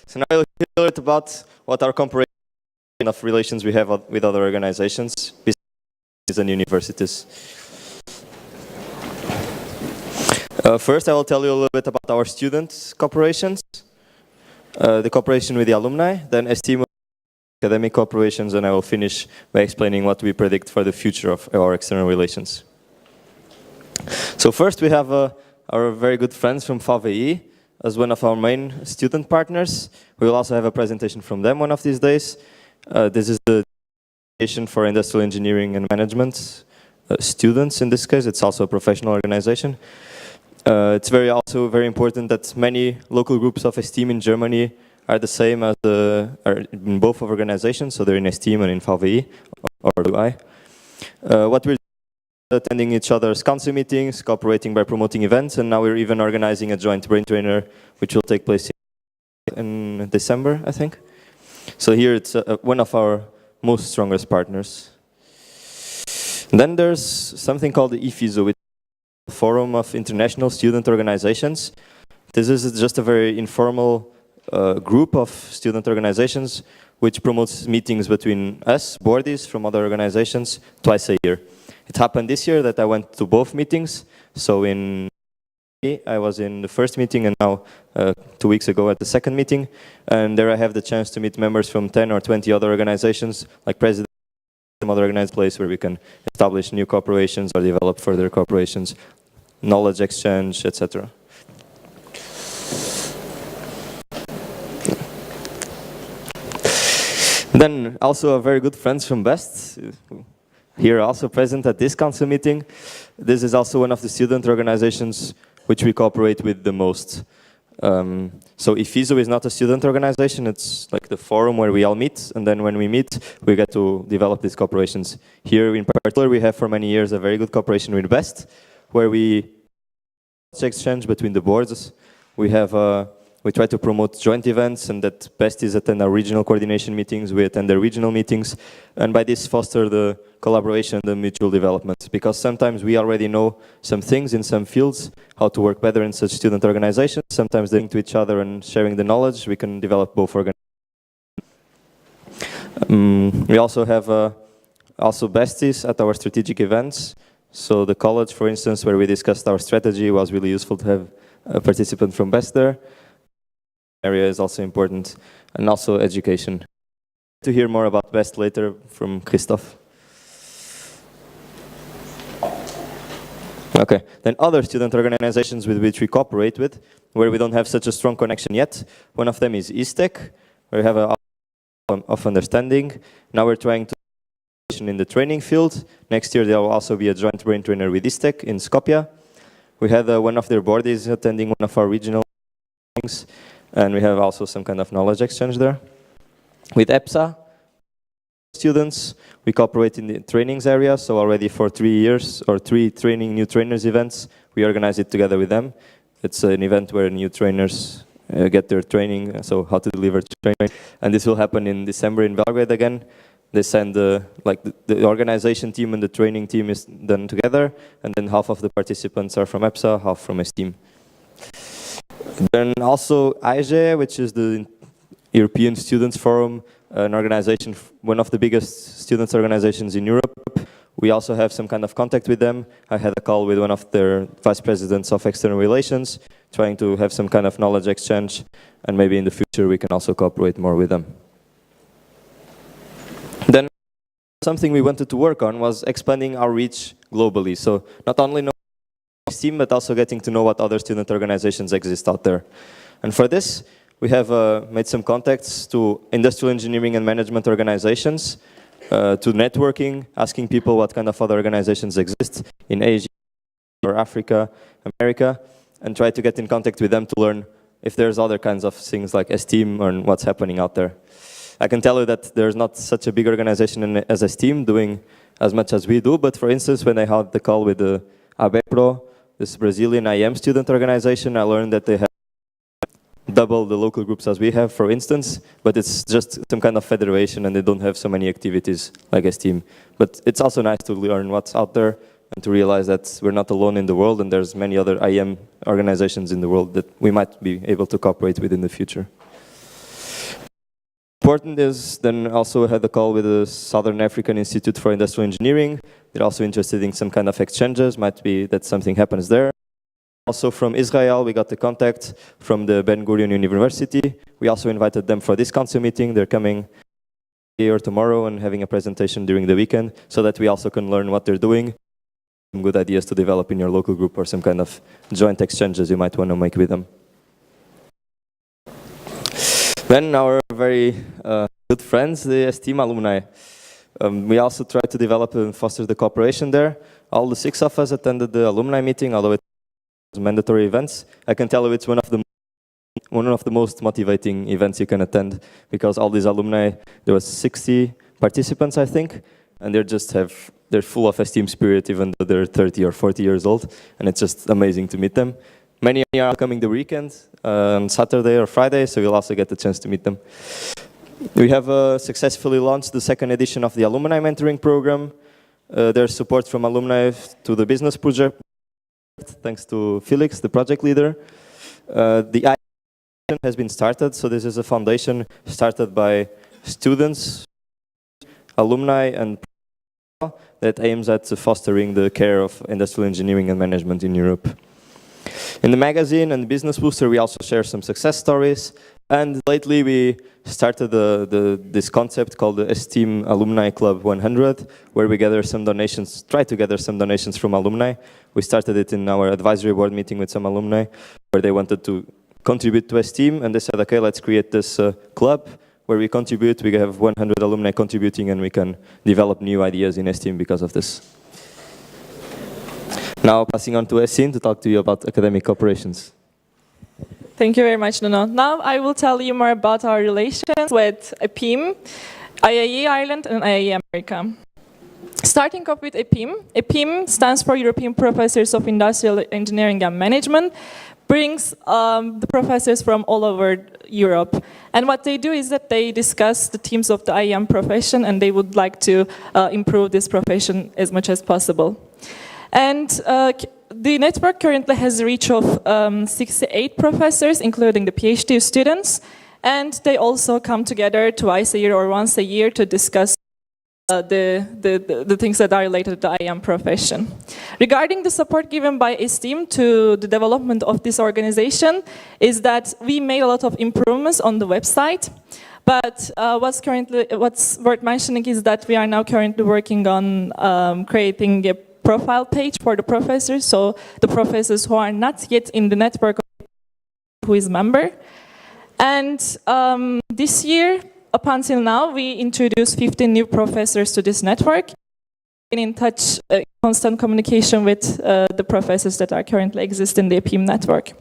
So now we'll hear a little bit about what our comparison of relations we have with other organizations, businesses and universities. First I will tell you a little bit about our student cooperations, the cooperation with the alumni, then ESTIEM academic cooperations, and I will finish by explaining what we predict for the future of our external relations. So first we have our very good friends from VVE as one of our main student partners. We will also have a presentation from them one of these days. This is the Association for Industrial Engineering and Management students in this case. It's also a professional organization. It's also very important that many local groups of ESTIEM in Germany are the same as are in both organizations, so they're in ESTIEM and in VVE, or UI. What we're attending each other's council meetings, cooperating by promoting events, and now we're even organizing a joint brain trainer, which will take place in December, I think. So here it's one of our most strongest partners. And then there's something called the EFISO, which is a forum of international student organizations. This is just a very informal group of student organizations which promotes meetings between us, boardies from other organizations, twice a year. It happened this year that I went to both meetings. So in I was in the first meeting and now 2 weeks ago at the second meeting. And there I have the chance to meet members from 10 or 20 other organizations, like presidents from other organized place where we can establish new corporations or develop further corporations, knowledge exchange, etc. Then also our very good friends from BEST, here also present at this council meeting. This is also one of the student organizations which we cooperate with the most. So EFISO is not a student organization, it's like the forum where we all meet, and then when we meet, we get to develop these cooperations. Here in particular, we have for many years a very good cooperation with BEST, where we exchange between the boards. We try to promote joint events, and that BEST is attend our regional coordination meetings, we attend the regional meetings, and by this foster the collaboration, the mutual development. Because sometimes we already know some things in some fields, how to work better in such student organizations. Sometimes they link to each other and sharing the knowledge, we can develop both organizations. We also have besties at our strategic events. So the college, for instance, where we discussed our strategy, was really useful to have a participant from BEST there. Area is also important, and also education. To hear more about BEST later from Christoph. Okay, then other student organizations with which we cooperate with, where we don't have such a strong connection yet. One of them is ESTEC, where we have a of understanding. Now we're trying to in the training field. Next year there will also be a joint brain trainer with ESTEC in Skopje. We had one of their boardies attending one of our regional meetings. And we have also some kind of knowledge exchange there. With EPSA, students. We cooperate in the trainings area, so already for 3 years, or 3 training new trainers events, we organize it together with them. It's an event where new trainers get their training, so how to deliver training. And this will happen in December in Belgrade again. They send the organization team and the training team is done together, and then half of the participants are from EPSA, half from ESTIEM. Then also EIGE, which is the European Students Forum, an organization, one of the biggest students organizations in Europe. We also have some kind of contact with them. I had a call with one of their vice presidents of external relations, trying to have some kind of knowledge exchange, and maybe in the future we can also cooperate more with them. Then something we wanted to work on was expanding our reach globally. So not only know ESTIEM, but also getting to know what other student organizations exist out there. And for this, we have made some contacts to industrial engineering and management organizations, to networking, asking people what kind of other organizations exist in Asia or Africa, America, and try to get in contact with them to learn if there's other kinds of things like ESTIEM or what's happening out there. I can tell you that there's not such a big organization as ESTIEM doing as much as we do, but for instance, when I had the call with the ABEPRO, this Brazilian IEM student organization, I learned that they have double the local groups as we have, for instance, but it's just some kind of federation and they don't have so many activities like ESTIEM. But it's also nice to learn what's out there and to realize that we're not alone in the world and there's many other IEM organizations in the world that we might be able to cooperate with in the future. Important is then also had a call with the Southern African Institute for Industrial Engineering. They're also interested in some kind of exchanges, might be that something happens there. Also from Israel, we got the contact from the Ben Gurion University. We also invited them for this council meeting. They're coming here tomorrow and having a presentation during the weekend so that we also can learn what they're doing. Some good ideas to develop in your local group or some kind of joint exchanges you might want to make with them. Then our very good friends, the ESTIEM alumni. We also try to develop and foster the cooperation there. All the 6 of us attended the alumni meeting, although it was mandatory events. I can tell you it's one of the most motivating events you can attend, because all these alumni, there was 60 participants, I think, and they're full of ESTIEM spirit, even though they're 30 or 40 years old, and it's just amazing to meet them. Many are coming the weekend, on Saturday or Friday, so you'll also get the chance to meet them. We have successfully launched the 2nd edition of the Alumni Mentoring Program. There's support from alumni to the business project, thanks to Felix, the project leader. The foundation has been started, so this is a foundation started by students, alumni, and that aims at fostering the care of industrial engineering and management in Europe. In the magazine and Business Booster, we also share some success stories. And lately, we started this concept called the ESTIEM Alumni Club 100, where we gather some donations, try to gather some donations from alumni. We started it in our advisory board meeting with some alumni, where they wanted to contribute to ESTIEM, and they said, okay, let's create this club where we contribute. We have 100 alumni contributing, and we can develop new ideas in ESTIEM because of this. Now passing on to Esin to talk to you about academic operations. Thank you very much, Nuno. Now I will tell you more about our relations with EPIM, IAE Ireland and IAE America. Starting off with EPIM. EPIM stands for European Professors of Industrial Engineering and Management, brings the professors from all over Europe. And what they do is that they discuss the themes of the IEM profession, and they would like to improve this profession as much as possible. And the network currently has a reach of 68 professors, including the PhD students, and they also come together twice a year or once a year to discuss the things that are related to the IEM profession. Regarding the support given by ESTIEM to the development of this organization, is that we made a lot of improvements on the website. But what's worth mentioning is that we are now currently working on creating a profile page for the professors, so the professors who are not yet in the network who is member. And this year, up until now, we introduced 15 new professors to this network, in touch, constant communication with the professors that are currently exist in the EPIM network.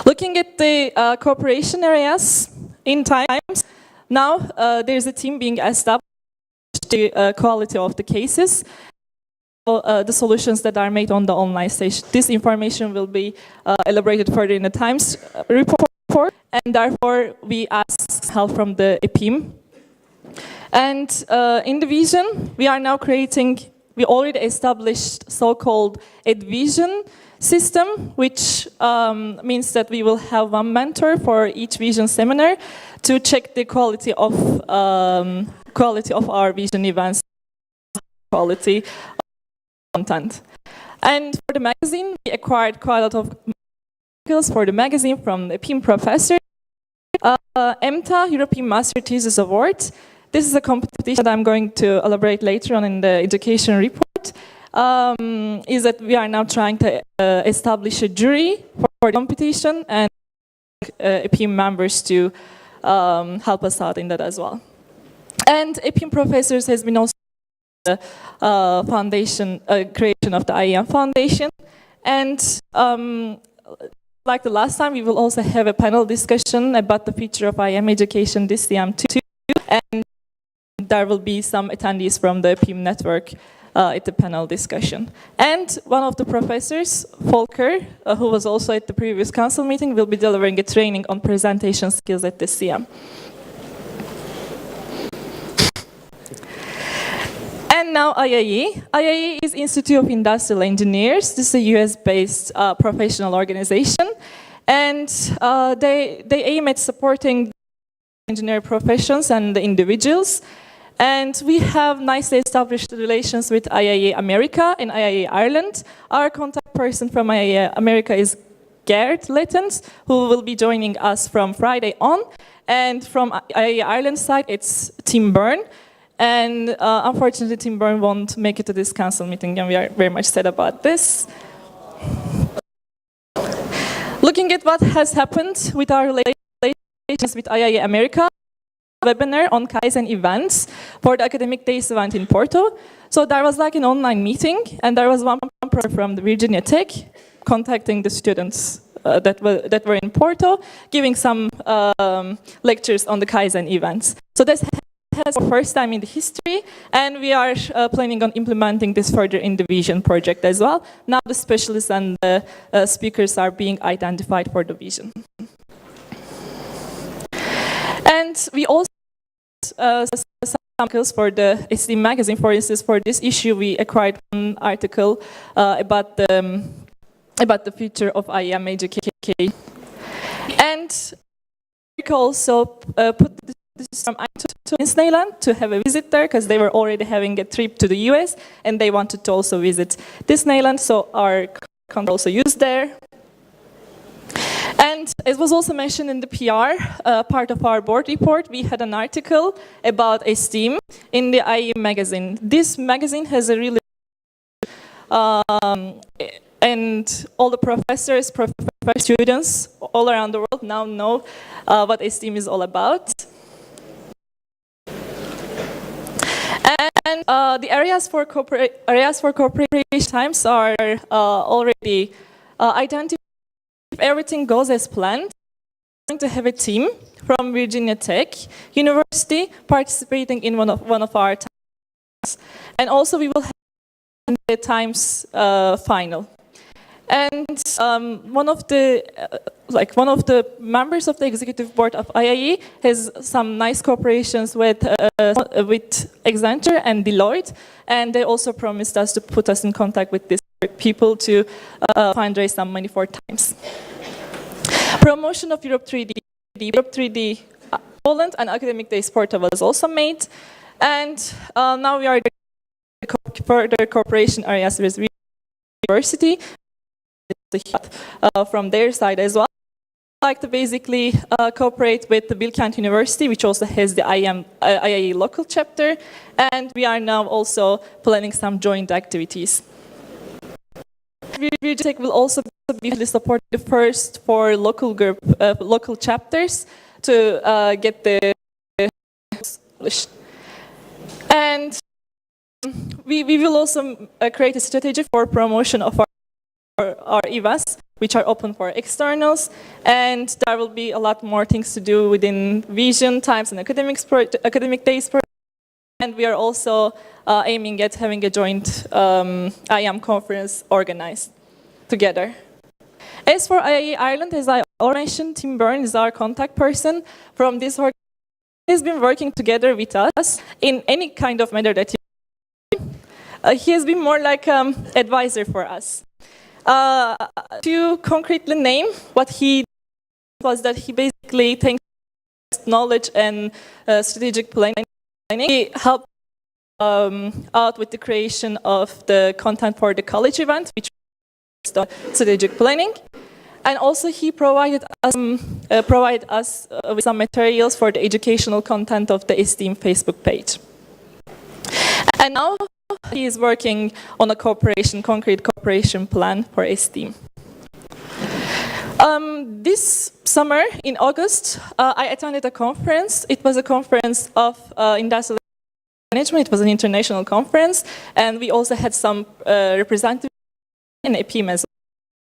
Looking at the cooperation areas in times, now there's a team being established the quality of the cases, the solutions that are made on the online stage. This information will be elaborated further in the Times report, and therefore we ask help from the EPIM. And in the vision, we are now creating, we already established so-called Advision system, which means that we will have one mentor for each vision seminar to check the quality of our vision events, quality of content. And for the magazine, we acquired quite a lot of articles for the magazine from the EPIM professor. EMTA, European Master Thesis Award. This is a competition that I'm going to elaborate later on in the education report. Is that we are now trying to establish a jury for the competition and EPIM members to help us out in that as well. And EPIM professors has been also the foundation, creation of the IEM Foundation. And like the last time, we will also have a panel discussion about the future of IEM education this ESTIEM2. And there will be some attendees from the EPIM network at the panel discussion. And one of the professors, Volker, who was also at the previous council meeting, will be delivering a training on presentation skills at the CM. And now IIE. IIE is Institute of Industrial Engineers. This is a US-based professional organization. And they aim at supporting engineering professions and the individuals. And we have nicely established relations with IIE America and IIE Ireland. Our contact person from IIE America is Gerd Littens, who will be joining us from Friday on. And from IIE Ireland side, it's Tim Byrne. And unfortunately, Tim Byrne won't make it to this council meeting, and we are very much sad about this. Looking at what has happened with our relations with IIE America, webinar on Kaizen events for the Academic Days event in Porto. So there was like an online meeting, and there was one professor from the Virginia Tech contacting the students that were in Porto, giving some lectures on the Kaizen events. So this has the first time in the history, and we are planning on implementing this further in the vision project as well. Now the specialists and the speakers are being identified for the vision. And we also some articles for the ESTIEM magazine. For instance, for this issue, we acquired one article about the future of IEM education. And we also put this from to Disneyland to have a visit there, because they were already having a trip to the US and they wanted to also visit Disneyland, so our content also used there. And it was also mentioned in the PR part of our board report. We had an article about ESTIEM in the IEM magazine. This magazine has a really and all the professors, students all around the world now know what ESTIEM is all about. And the areas for cooperation times are already identified. If everything goes as planned, we're going to have a team from Virginia Tech University participating in one of our times, and also we will have the times final. And one of the members of the executive board of IIE has some nice cooperations with Accenture and Deloitte, and they also promised us to put us in contact with these people to fundraise some money for times. Promotion of Europe 3D Poland and Academic Days Porto was also made, and now we are further cooperation areas with university. From their side as well. I'd like to basically cooperate with the Bilkent University, which also has the IIE local chapter, and we are now also planning some joint activities. Virginia will also be support the first 4 local chapters to get the established. And we will also create a strategy for promotion of our events, which are open for externals, and there will be a lot more things to do within Vision, Times, and Academic Days And we are also aiming at having a joint IAM conference organized together. As for IAE Ireland, as I already mentioned, Tim Byrne is our contact person from this organization. He has been working together with us in any kind of matter that he has been more like advisor for us. To concretely name what he did was that he basically thanks knowledge and strategic planning. He helped out with the creation of the content for the college event, which was the strategic planning. And also he provided us with some materials for the educational content of the ESTIEM Facebook page. And now he is working on a concrete cooperation plan for ESTIEM. This summer, in August, I attended a conference. It was a conference of industrial management. It was an international conference, and we also had some representatives in EPIM as well.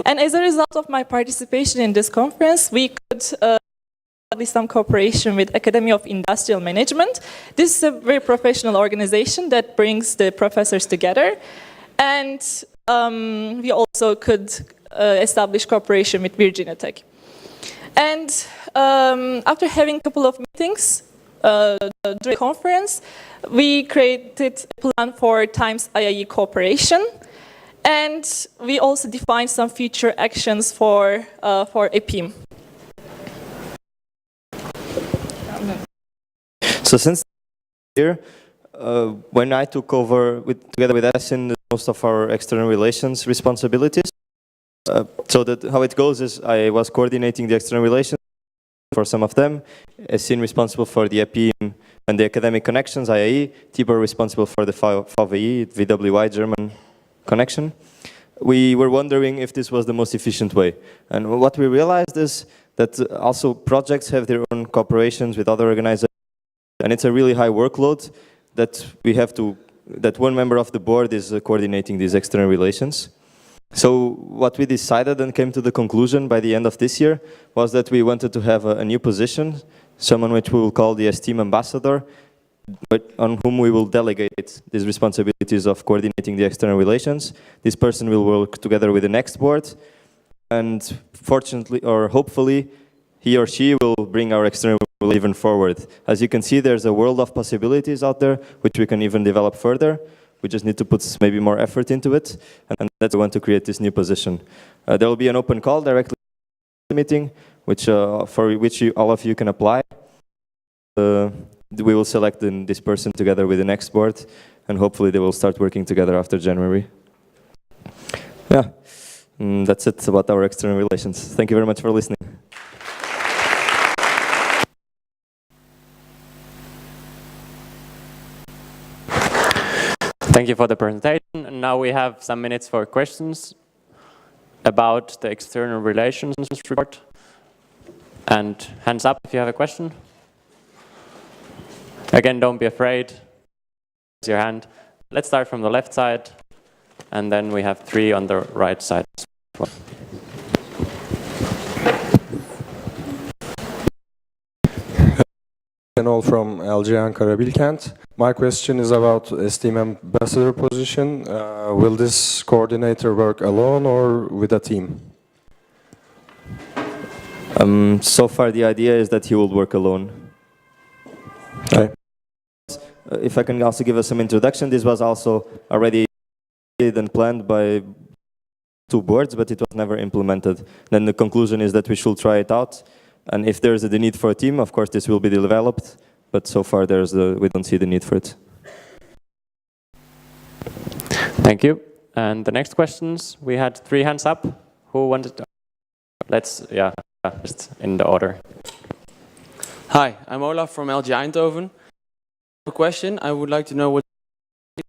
And as a result of my participation in this conference, we could establish some cooperation with Academy of Industrial Management. This is a very professional organization that brings the professors together. And we also could establish cooperation with Virginia Tech. And after having a couple of meetings during the conference, we created a plan for Times IAE cooperation. And we also defined some future actions for EPIM. So since here, when I took over together with Asin most of our external relations responsibilities, so that how it goes is I was coordinating the external relations for some of them, Asin responsible for the EPIM and the academic connections, IAE, Tibor responsible for the VWI, VWI German connection. We were wondering if this was the most efficient way. And what we realized is that also projects have their own cooperations with other organizations. And it's a really high workload that we have to, that one member of the board is coordinating these external relations. So what we decided and came to the conclusion by the end of this year was that we wanted to have a new position, someone which we will call the ESTIEM ambassador, but on whom we will delegate these responsibilities of coordinating the external relations. This person will work together with the next board, and fortunately, or hopefully, he or she will bring our external even forward. As you can see, there's a world of possibilities out there, which we can even develop further. We just need to put maybe more effort into it, and that's why we want to create this new position. There will be an open call directly to the meeting, which, for which all of you can apply. We will select this person together with the next board, and hopefully they will start working together after January. Yeah, that's it about our external relations. Thank you very much for listening. Thank you for the presentation. And now we have some minutes for questions about the external relations report. And hands up if you have a question. Again, don't be afraid. Raise your hand. Let's start from the left side, and then we have 3 on the right side. All from LG Ankara Bilkent. My question is about ESTIEM ambassador position. Will this coordinator work alone or with a team? So far the idea is that he will work alone. Okay. If I can also give us some introduction, this was also already and planned by 2 boards, but it was never implemented. Then the conclusion is that we should try it out. And if there's the need for a team, of course, this will be developed. But so far, we don't see the need for it. Thank you. And the next questions, we had 3 hands up. Who wanted to? Let's, just in the order. Hi, I'm Olaf from LG Eindhoven. A question, I would like to know what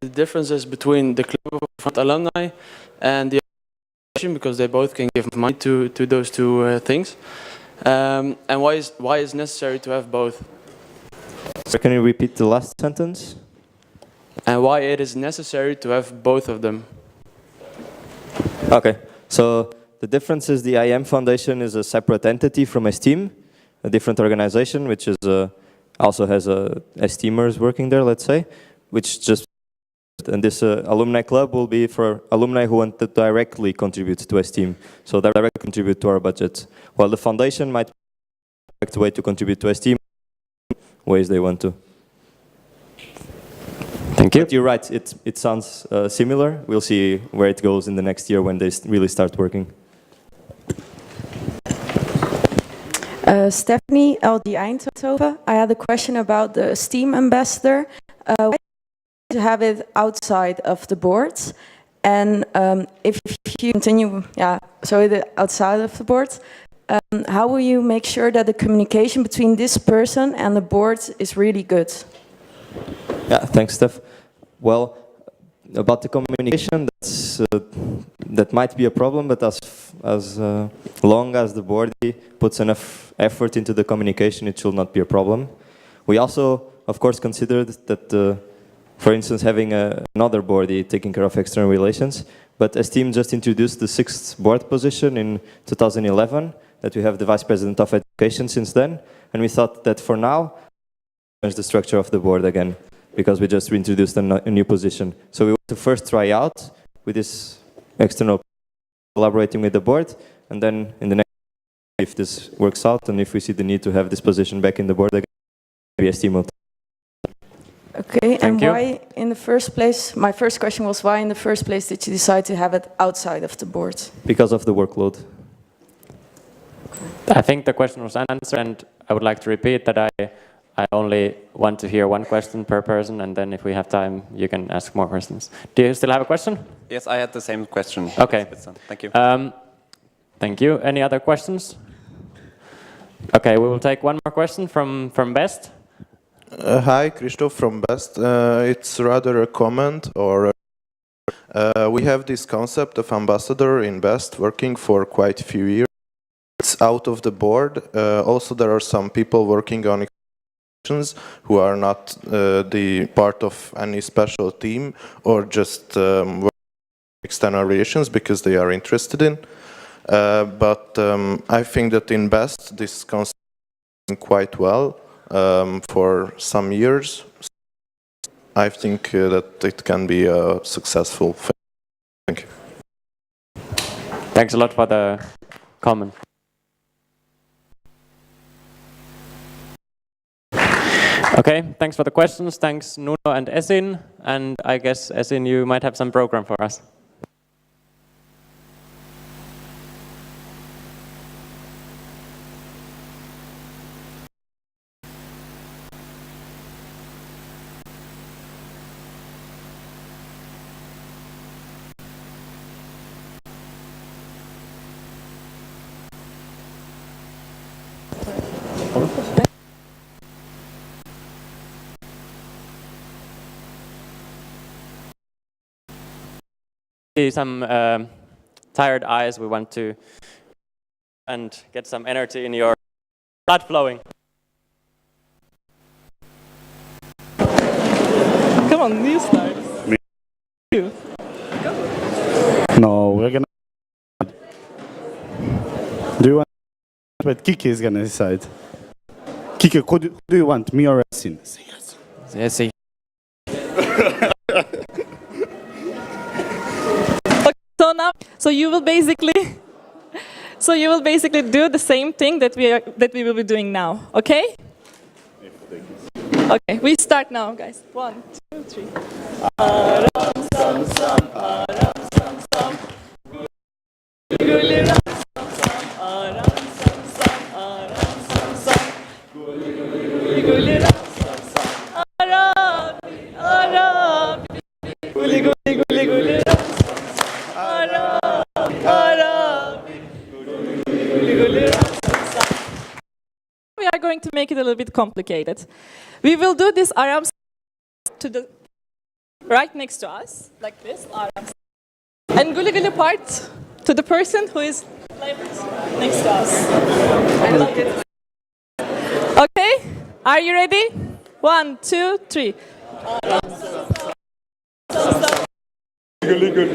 the difference is between the Club of Alumni and the organization, because they both can give money to those 2 things. And why is necessary to have both? So can you repeat the last sentence? And why it is necessary to have both of them? Okay, so the difference is the IM Foundation is a separate entity from ESTIEM, a different organization, which is also has STEAMers working there, let's say, which just, and this alumni club will be for alumni who want to directly contribute to STEAM, so they directly contribute to our budget, while the foundation might be a direct way to contribute to STEAM ways they want to. Thank you. But you're right, it sounds similar. We'll see where it goes in the next year when they really start working. Stephanie, LG Eindhoven. I had a question about the STEAM ambassador. Why to have it outside of the board? And if you continue, outside of the board, how will you make sure that the communication between this person and the board is really good? Yeah, thanks, Steph. Well, about the communication, that might be a problem, but as long as the board puts enough effort into the communication, it should not be a problem. We also, of course, considered that, for instance, having another board taking care of external relations, but ESTIEM just introduced the 6th board position in 2011, that we have the Vice President of Education since then, and we thought that for now, change the structure of the board again, because we just reintroduced a new position. So we want to first try out with this external collaborating with the board, and then in the next, if this works out, and if we see the need to have this position back in the board again, maybe ESTIEM will. Okay, and why in the first place, my first question was why in the first place did you decide to have it outside of the board? Because of the workload. I think the question was answered, and I would like to repeat that I only want to hear one question per person, and then if we have time, you can ask more questions. Do you still have a question? Yes, I had the same question. Okay. Thank you. Thank you. Any other questions? Okay, we will take one more question from Best. Hi, Christoph from Best. It's rather a comment, or we have this concept of ambassador in Best working for quite a few years. It's out of the board. Also, there are some people working on who are not the part of any special team or just external relations because they are interested in. But I think that in Best this concept is quite well for some years. I think that it can be a successful thing. Thank you. Thanks a lot for the comment. Okay, thanks for the questions. Thanks Nuno and Esin. And I guess, Esin, you might have some program for us. Some tired eyes, we want to and get some energy in your blood flowing. Come on, you start. You. No, we're gonna. Do you want? But Kiki is gonna decide. Kiki, who do you want, me or Esin? Say yes. Yes. So you will basically do the same thing that we will be doing now, okay? Okay, we start now, guys. 1, 2, 3. Aram sam sam, aram sam sam. Guli ram sam sam, aram sam sam, aram sam sam. Guli ram sam sam, aram, aram. Guli guli guli guli ram sam sam, aram. We are going to make it a little bit complicated. We will do this aram to the right next to us, like this, aram, and guli guli part to the person who is like next to us. I like it. Okay, are you ready? 1, 2, 3. Guli guli.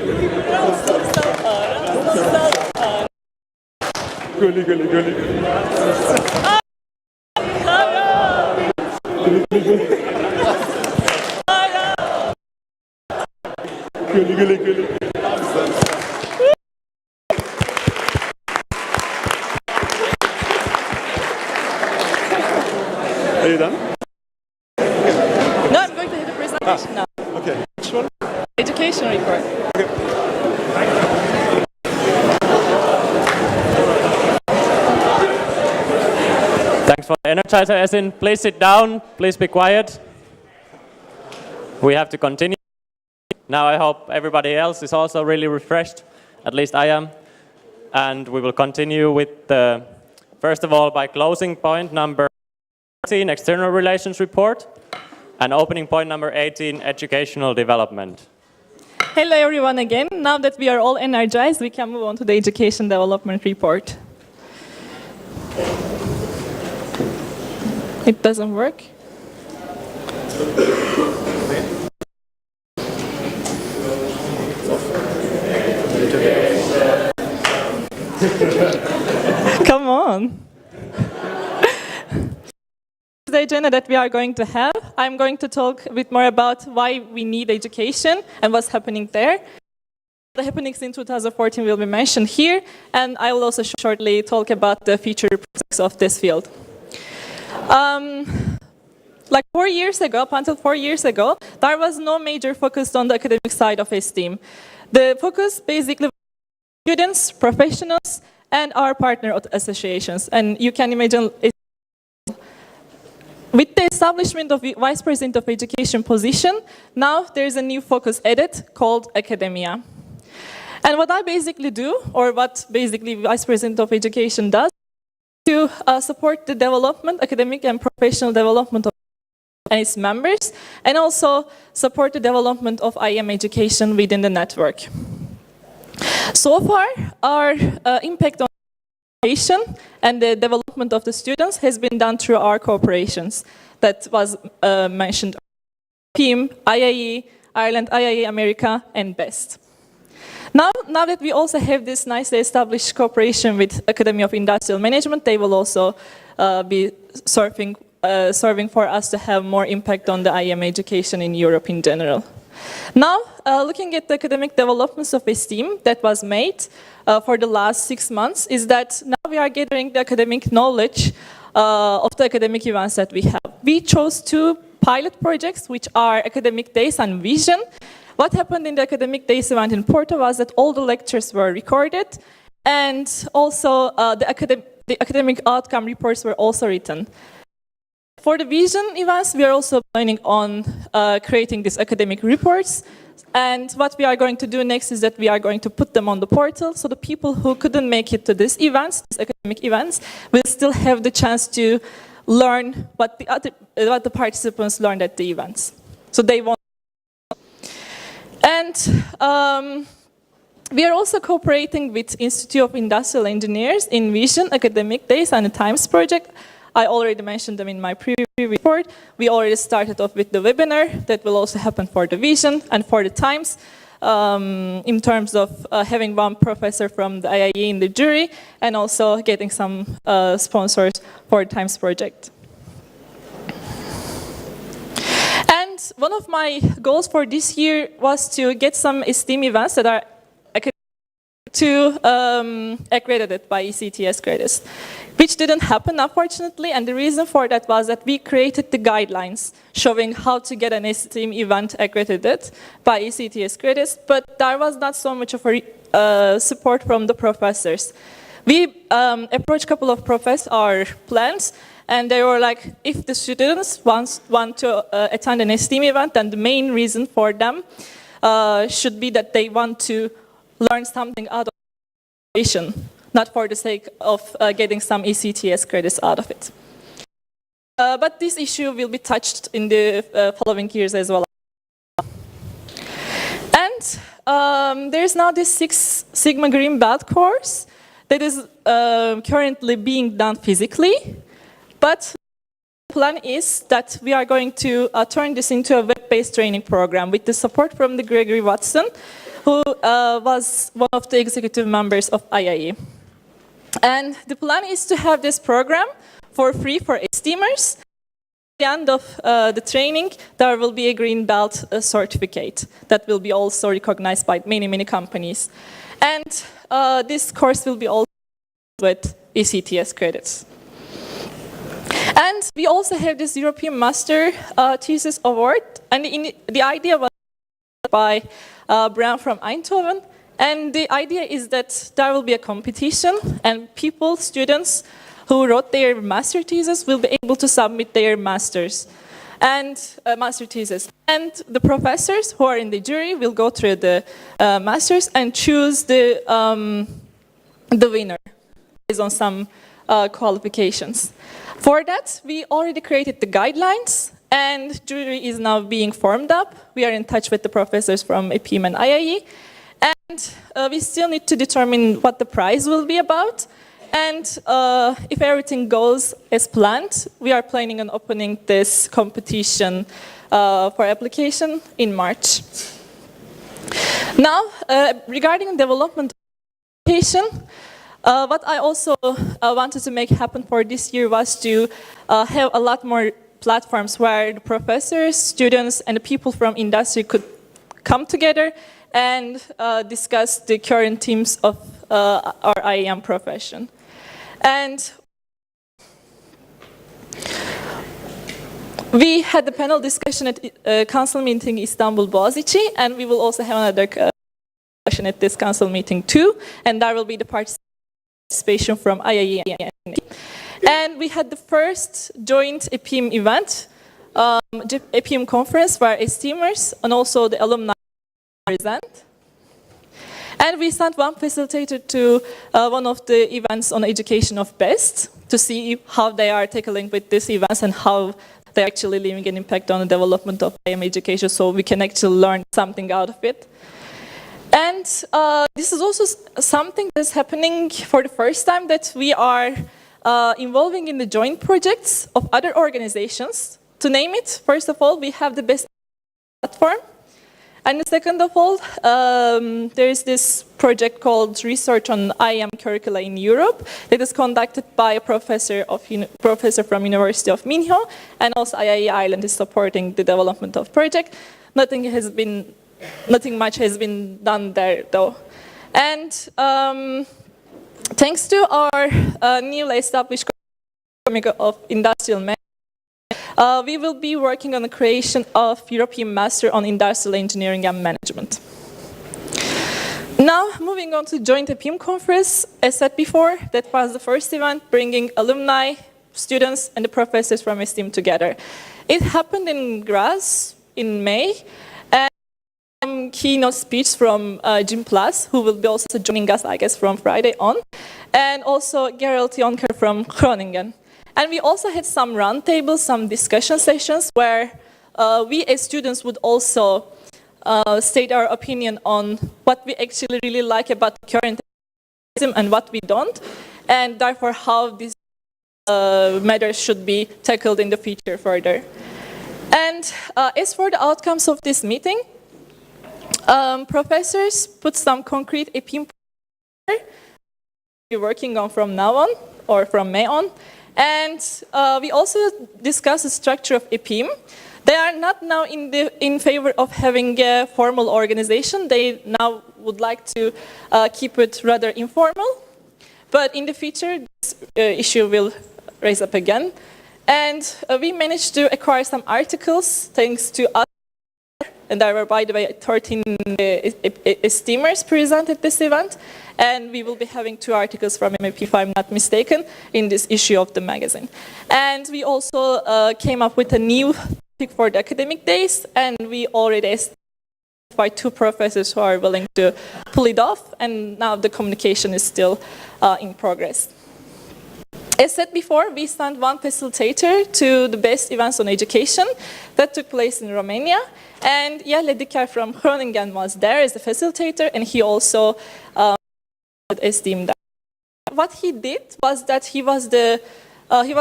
Guli guli guli. Are you done? No, I'm going to do the presentation now. Okay. Which one? Education report. Thanks for the energizer, Esin. Please sit down. Please be quiet. We have to continue. Now I hope everybody else is also really refreshed. At least I am. And we will continue with the, first of all, by closing point number 14, external relations report, and opening point number 18, educational development. Hello everyone again. Now that we are all energized, we can move on to the education development report. It doesn't work. Come on. The agenda that we are going to have, I'm going to talk a bit more about why we need education and what's happening there. The happenings in 2014 will be mentioned here, and I will also shortly talk about the future prospects of this field. Like 4 years ago, up until 4 years ago, there was no major focus on the academic side of ESTIEM. The focus basically was students, professionals, and our partner associations. And you can imagine, with the establishment of the Vice President of Education position, now there's a new focus added called academia. And what I basically do, or what basically Vice President of Education does, to support the development, academic and professional development of and its members, and also support the development of IM education within the network. So far, our impact on education and the development of the students has been done through our cooperations that was mentioned: ESTIEM, IIE, Ireland, IIE America, and BEST. Now that we also have this nicely established cooperation with Academy of Industrial Management, they will also be serving for us to have more impact on the IM education in Europe in general. Now, looking at the academic developments of ESTIEM that was made for the last 6 months, is that now we are gathering the academic knowledge of the academic events that we have. We chose 2 pilot projects, which are Academic Days and Vision. What happened in the Academic Days event in Porto was that all the lectures were recorded, and also the academic outcome reports were also written. For the Vision events, we are also planning on creating these academic reports. And what we are going to do next is that we are going to put them on the portal, so the people who couldn't make it to these events, these academic events, will still have the chance to learn what the participants learned at the events. So they won't. And we are also cooperating with Institute of Industrial Engineers in Vision, Academic Days, and the Times project. I already mentioned them in my previous report. We already started off with the webinar that will also happen for the Vision and for the Times, in terms of having one professor from the IIE in the jury, and also getting some sponsors for the Times project. And one of my goals for this year was to get some ESTIEM events that are accredited by ECTS credits, which didn't happen, unfortunately, and the reason for that was that we created the guidelines showing how to get an ESTIEM event accredited by ECTS credits, but there was not so much of a support from the professors. We approached a couple of our plans, and they were like, if the students want to attend an ESTIEM event, then the main reason for them should be that they want to learn something out of education, not for the sake of getting some ECTS credits out of it. But this issue will be touched in the following years as well. And there's now this Six Sigma Green Belt course that is currently being done physically, but the plan is that we are going to turn this into a web-based training program with the support from the Gregory Watson, who was one of the executive members of IIE. And the plan is to have this program for free for ESTIEMers, the end of the training, there will be a green belt certificate that will be also recognized by many, many companies. And this course will be also with ECTS credits. And we also have this European Master Thesis Award, and the idea was by Bram from Eindhoven, and the idea is that there will be a competition, and people, students who wrote their master thesis will be able to submit their masters and master thesis. And the professors who are in the jury will go through the masters and choose the winner based on some qualifications. For that, we already created the guidelines, and jury is now being formed up. We are in touch with the professors from EPIM and IIE, and we still need to determine what the prize will be about. And if everything goes as planned, we are planning on opening this competition for application in March. Now, regarding development application, what I also wanted to make happen for this year was to have a lot more platforms where the professors, students, and the people from industry could come together and discuss the current themes of our IAM profession. And we had the panel discussion at council meeting Istanbul Boğaziçi, and we will also have another discussion at this council meeting too, and there will be the participation from IIE. And we had the first joint EPIM event, EPIM conference, where ESTIEMers and also the alumni present. And we sent one facilitator to one of the events on education of BEST to see how they are tackling with these events and how they're actually leaving an impact on the development of IAM education, so we can actually learn something out of it. And this is also something that's happening for the first time, that we are involving in the joint projects of other organizations. To name it, first of all, we have the BEST platform. And second of all, there is this project called Research on IAM Curricula in Europe that is conducted by a professor from University of Minho, and also IIE Ireland is supporting the development of project. Nothing much has been done there though. And thanks to our newly established Committee of Industrial Management, we will be working on the creation of European Master on Industrial Engineering and Management. Now, moving on to Joint EPIM Conference, as said before, that was the first event bringing alumni, students, and the professors from ESTIEM together. It happened in Graz in May, and keynote speech from Jim Plus, who will be also joining us, I guess, from Friday on, and also Gerald Jonker from Groningen. And we also had some roundtables, some discussion sessions where we as students would also state our opinion on what we actually really like about the current system and what we don't, and therefore how these matters should be tackled in the future further. And as for the outcomes of this meeting, professors put some concrete EPIM we're working on from now on, or from May on. And we also discussed the structure of EPIM. They are not now in favor of having a formal organization. They now would like to keep it rather informal. But in the future, this issue will raise up again. And we managed to acquire some articles thanks to us. And there were, by the way, 13 ESTIEMers present at this event. And we will be having 2 articles from MAP, if I'm not mistaken, in this issue of the magazine. And we also came up with a new topic for the academic days, and we already by 2 professors who are willing to pull it off, and now the communication is still in progress. As said before, we sent one facilitator to the best events on education that took place in Romania, and Jelle Dicker from Groningen was there as a facilitator, and he also ESTIEM. What he did was that he was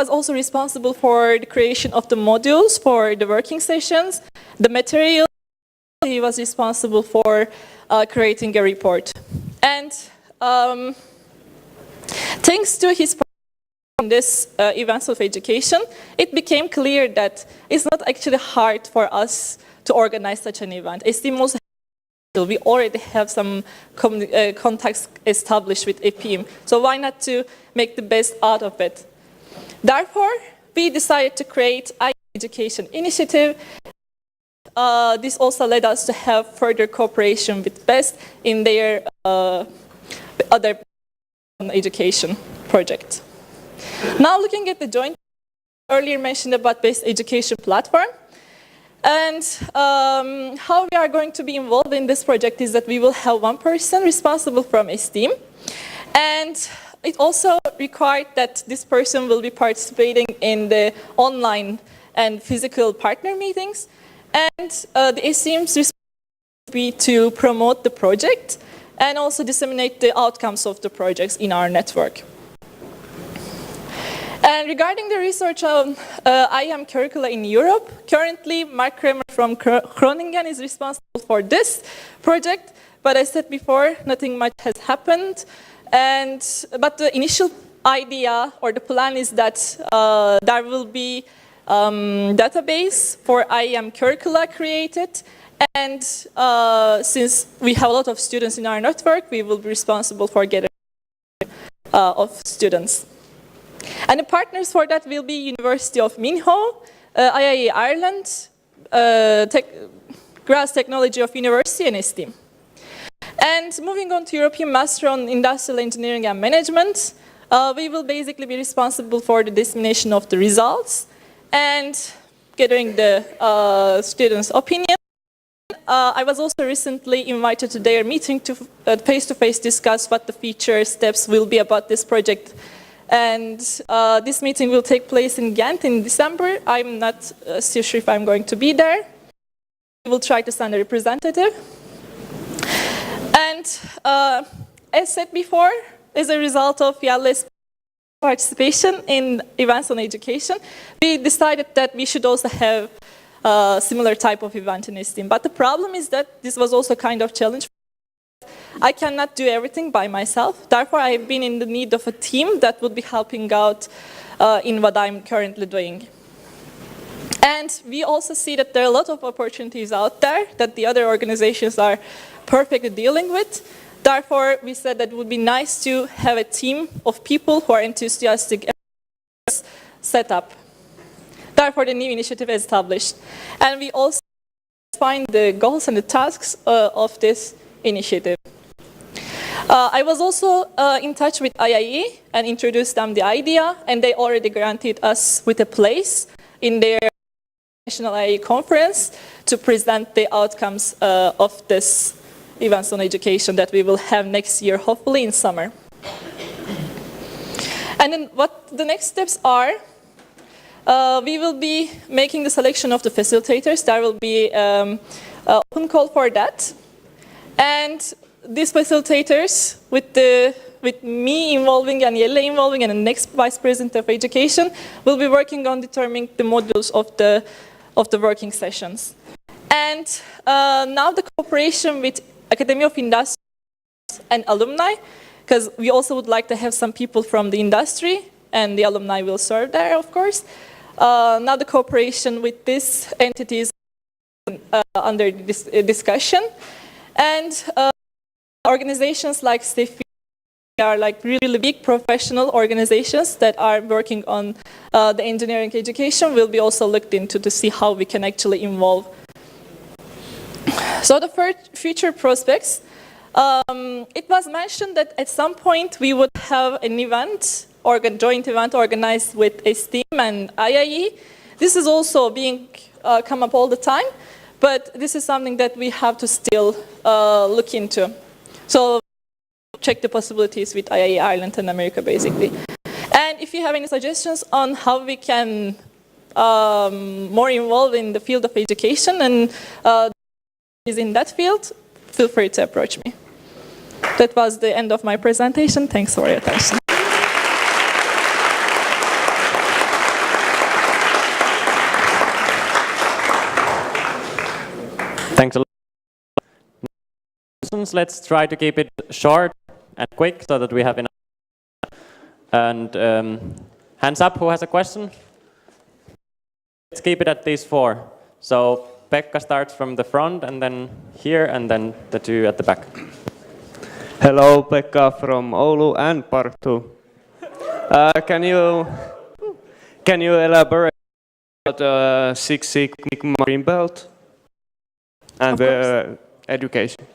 also responsible for the creation of the modules for the working sessions, the material. He was responsible for creating a report. And thanks to his in this events of education, it became clear that it's not actually hard for us to organize such an event. ESTIEM also we already have some contacts established with EPIM, so why not to make the best out of it? Therefore, we decided to create an education initiative. This also led us to have further cooperation with BEST in their other education projects. Now looking at the joint, earlier mentioned about BEST education platform. And how we are going to be involved in this project is that we will have one person responsible from ESTIEM. And it also required that this person will be participating in the online and physical partner meetings. And the ESTIEM's responsibility will be to promote the project and also disseminate the outcomes of the projects in our network. And regarding the research on IAM curricula in Europe, currently Mark Kramer from Groningen is responsible for this project, but I said before, nothing much has happened. But the initial idea or the plan is that there will be database for IAM curricula created, and since we have a lot of students in our network, we will be responsible for getting of students. And the partners for that will be University of Minho, IIE Ireland, Graz Technology of University, and ESTIEM. And moving on to European Master on Industrial Engineering and Management, we will basically be responsible for the dissemination of the results and gathering the students' opinion. I was also recently invited to their meeting to face-to-face discuss what the future steps will be about this project. And this meeting will take place in Ghent in December. I'm not still sure if I'm going to be there. We will try to send a representative. And as said before, as a result of less participation in events on education, we decided that we should also have a similar type of event in ESTIEM. But the problem is that this was also kind of challenge. I cannot do everything by myself. Therefore, I have been in the need of a team that would be helping out in what I'm currently doing. And we also see that there are a lot of opportunities out there that the other organizations are perfectly dealing with. Therefore, we said that it would be nice to have a team of people who are enthusiastic and set up. Therefore, the new initiative is established. And we also define the goals and the tasks of this initiative. I was also in touch with IIE and introduced them the idea, and they already granted us with a place in their National IIE conference to present the outcomes of this events on education that we will have next year, hopefully in summer. And then what the next steps are, we will be making the selection of the facilitators. There will be an open call for that. And these facilitators, with me involving and Jelle involving and the next Vice President of Education, will be working on determining the modules of the working sessions. And now the cooperation with Academy of Industry and alumni, because we also would like to have some people from the industry, and the alumni will serve there, of course. Now the cooperation with these entities under this discussion. And organizations like STEFI are like really big professional organizations that are working on the engineering education will be also looked into to see how we can actually involve. So the future prospects, it was mentioned that at some point we would have an event, or a joint event organized with ESTIEM and IIE. This is also being come up all the time. But this is something that we have to still look into. So check the possibilities with IIE Ireland and America, basically. And if you have any suggestions on how we can more involved in the field of education and is in that field, feel free to approach me. That was the end of my presentation. Thanks for your attention. Thanks a lot. Let's try to keep it short and quick so that we have enough. And Hands up, who has a question? Let's keep it at these 4. So Pekka starts from the front, and then here, and then the 2 at the back. Hello, Pekka from Oulu and Partu. Can you elaborate about Six Sigma Green Belt and education?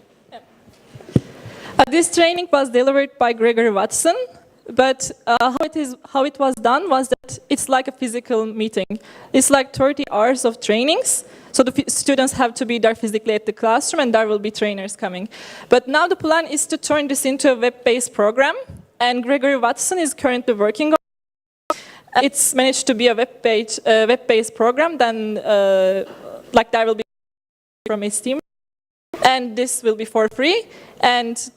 This training was delivered by Gregory Watson, but how it was done was that it's like a physical meeting. It's like 30 hours of trainings. So the students have to be there physically at the classroom, and there will be trainers coming. But now the plan is to turn this into a web-based program, and Gregory Watson is currently working on it. It's managed to be a web-based program, then like there will be from ESTIEM, and this will be for free, and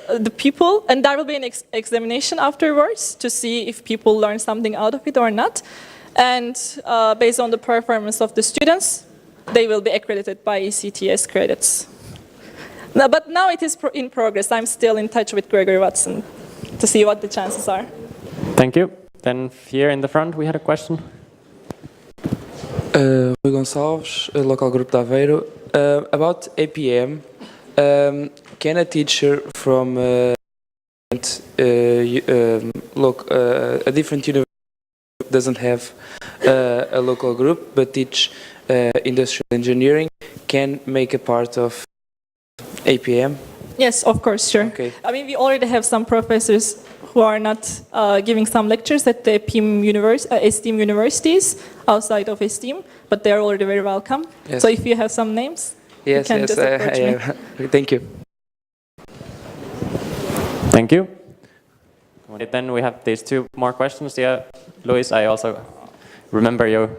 there will be an examination afterwards to see if people learn something out of it or not, and based on the performance of the students, they will be accredited by ECTS credits. But now it is in progress. I'm still in touch with Gregory Watson to see what the chances are. Thank you. Then here in the front we had a question. Rui Gonçalves, local group de Aveiro. About APM, can a teacher from a different university doesn't have a local group but teach industrial engineering can make a part of APM? Yes, of course, sure. Okay. I mean, we already have some professors who are not giving some lectures at the ESTIEM universities outside of ESTIEM, but they are already very welcome. Yes. So if you have some names, you can just approach me. Thank you. Thank you. Then we have these 2 more questions. Yeah, Luis, I also remember you.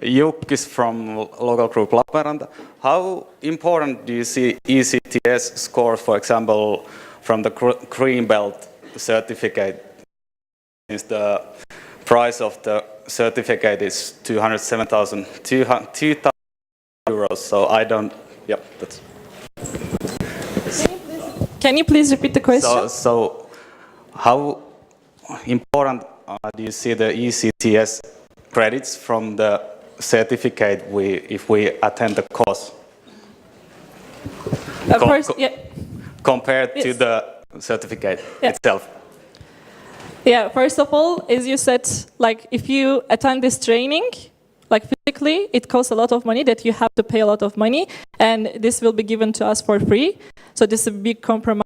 Jukkis from local group Lappeenranta. How important do you see ECTS scores, for example, from the Green Belt certificate? Since the price of the certificate is 2,000 euros, so I don't. Yep, that's. Can you please repeat the question? So how important do you see the ECTS credits from the certificate if we attend the course? Compared to the certificate itself? Yeah, first of all, as you said, like if you attend this training, like physically, it costs a lot of money that you have to pay a lot of money, and this will be given to us for free. So this is a big compromise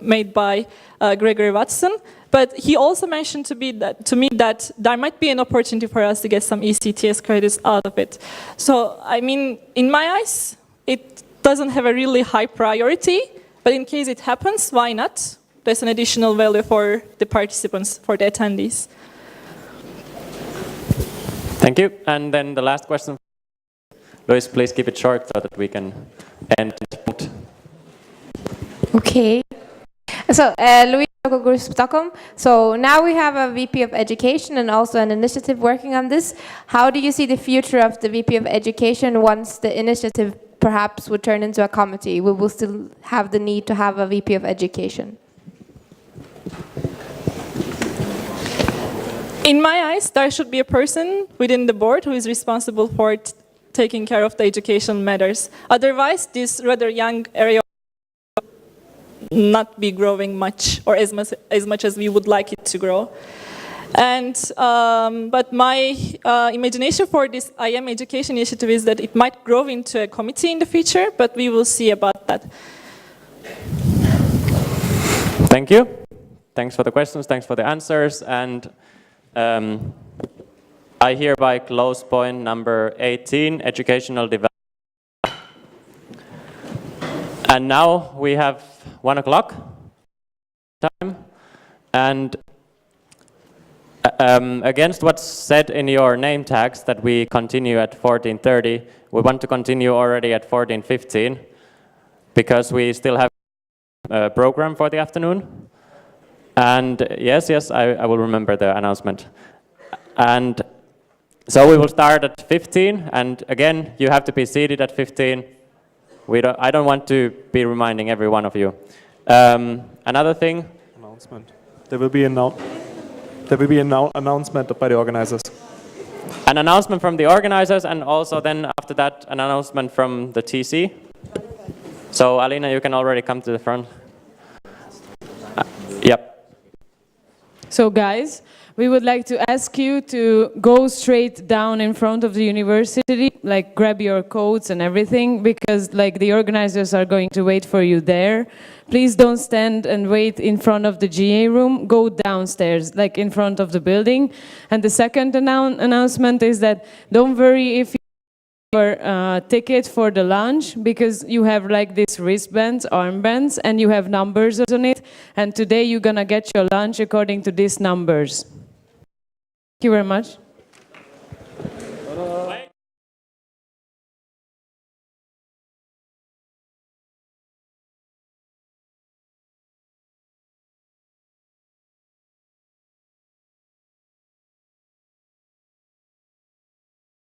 made by Gregory Watson. But he also mentioned to me that there might be an opportunity for us to get some ECTS credits out of it. So, I mean, in my eyes, it doesn't have a really high priority, but in case it happens, why not? There's an additional value for the participants, for the attendees. Thank you. And then the last question. Luis, please keep it short so that we can end this point. Okay. So, Louis, local group Stockholm. So now we have a VP of Education and also an initiative working on this. How do you see the future of the VP of Education once the initiative perhaps would turn into a committee? We will still have the need to have a VP of Education. In my eyes, there should be a person within the board who is responsible for taking care of the education matters. Otherwise, this rather young area not be growing much or as much as we would like it to grow. And but my imagination for this IM education initiative is that it might grow into a committee in the future, but we will see about that. Thank you. Thanks for the questions, thanks for the answers, and I hereby close point number 18, educational development. And now we have 1 o'clock time, and against what's said in your name tags that we continue at 14:30, we want to continue already at 14:15 because we still have a program for the afternoon. And yes, I will remember the announcement. And so we will start at 15, and again, you have to be seated at 15. I don't want to be reminding every one of you. Another thing. Announcement. There will be There will be an announcement by the organizers. An announcement from the organizers, and also then after that an announcement from the TC. So Alina, you can already come to the front. Yep. So guys, we would like to ask you to go straight down in front of the university, like grab your coats and everything, because like the organizers are going to wait for you there. Please don't stand and wait in front of the GA room. Go downstairs, like in front of the building. And the second announcement is that don't worry if you have your ticket for the lunch, because you have like these wristbands, armbands, and you have numbers on it. And today you're gonna get your lunch according to these numbers. Thank you very much.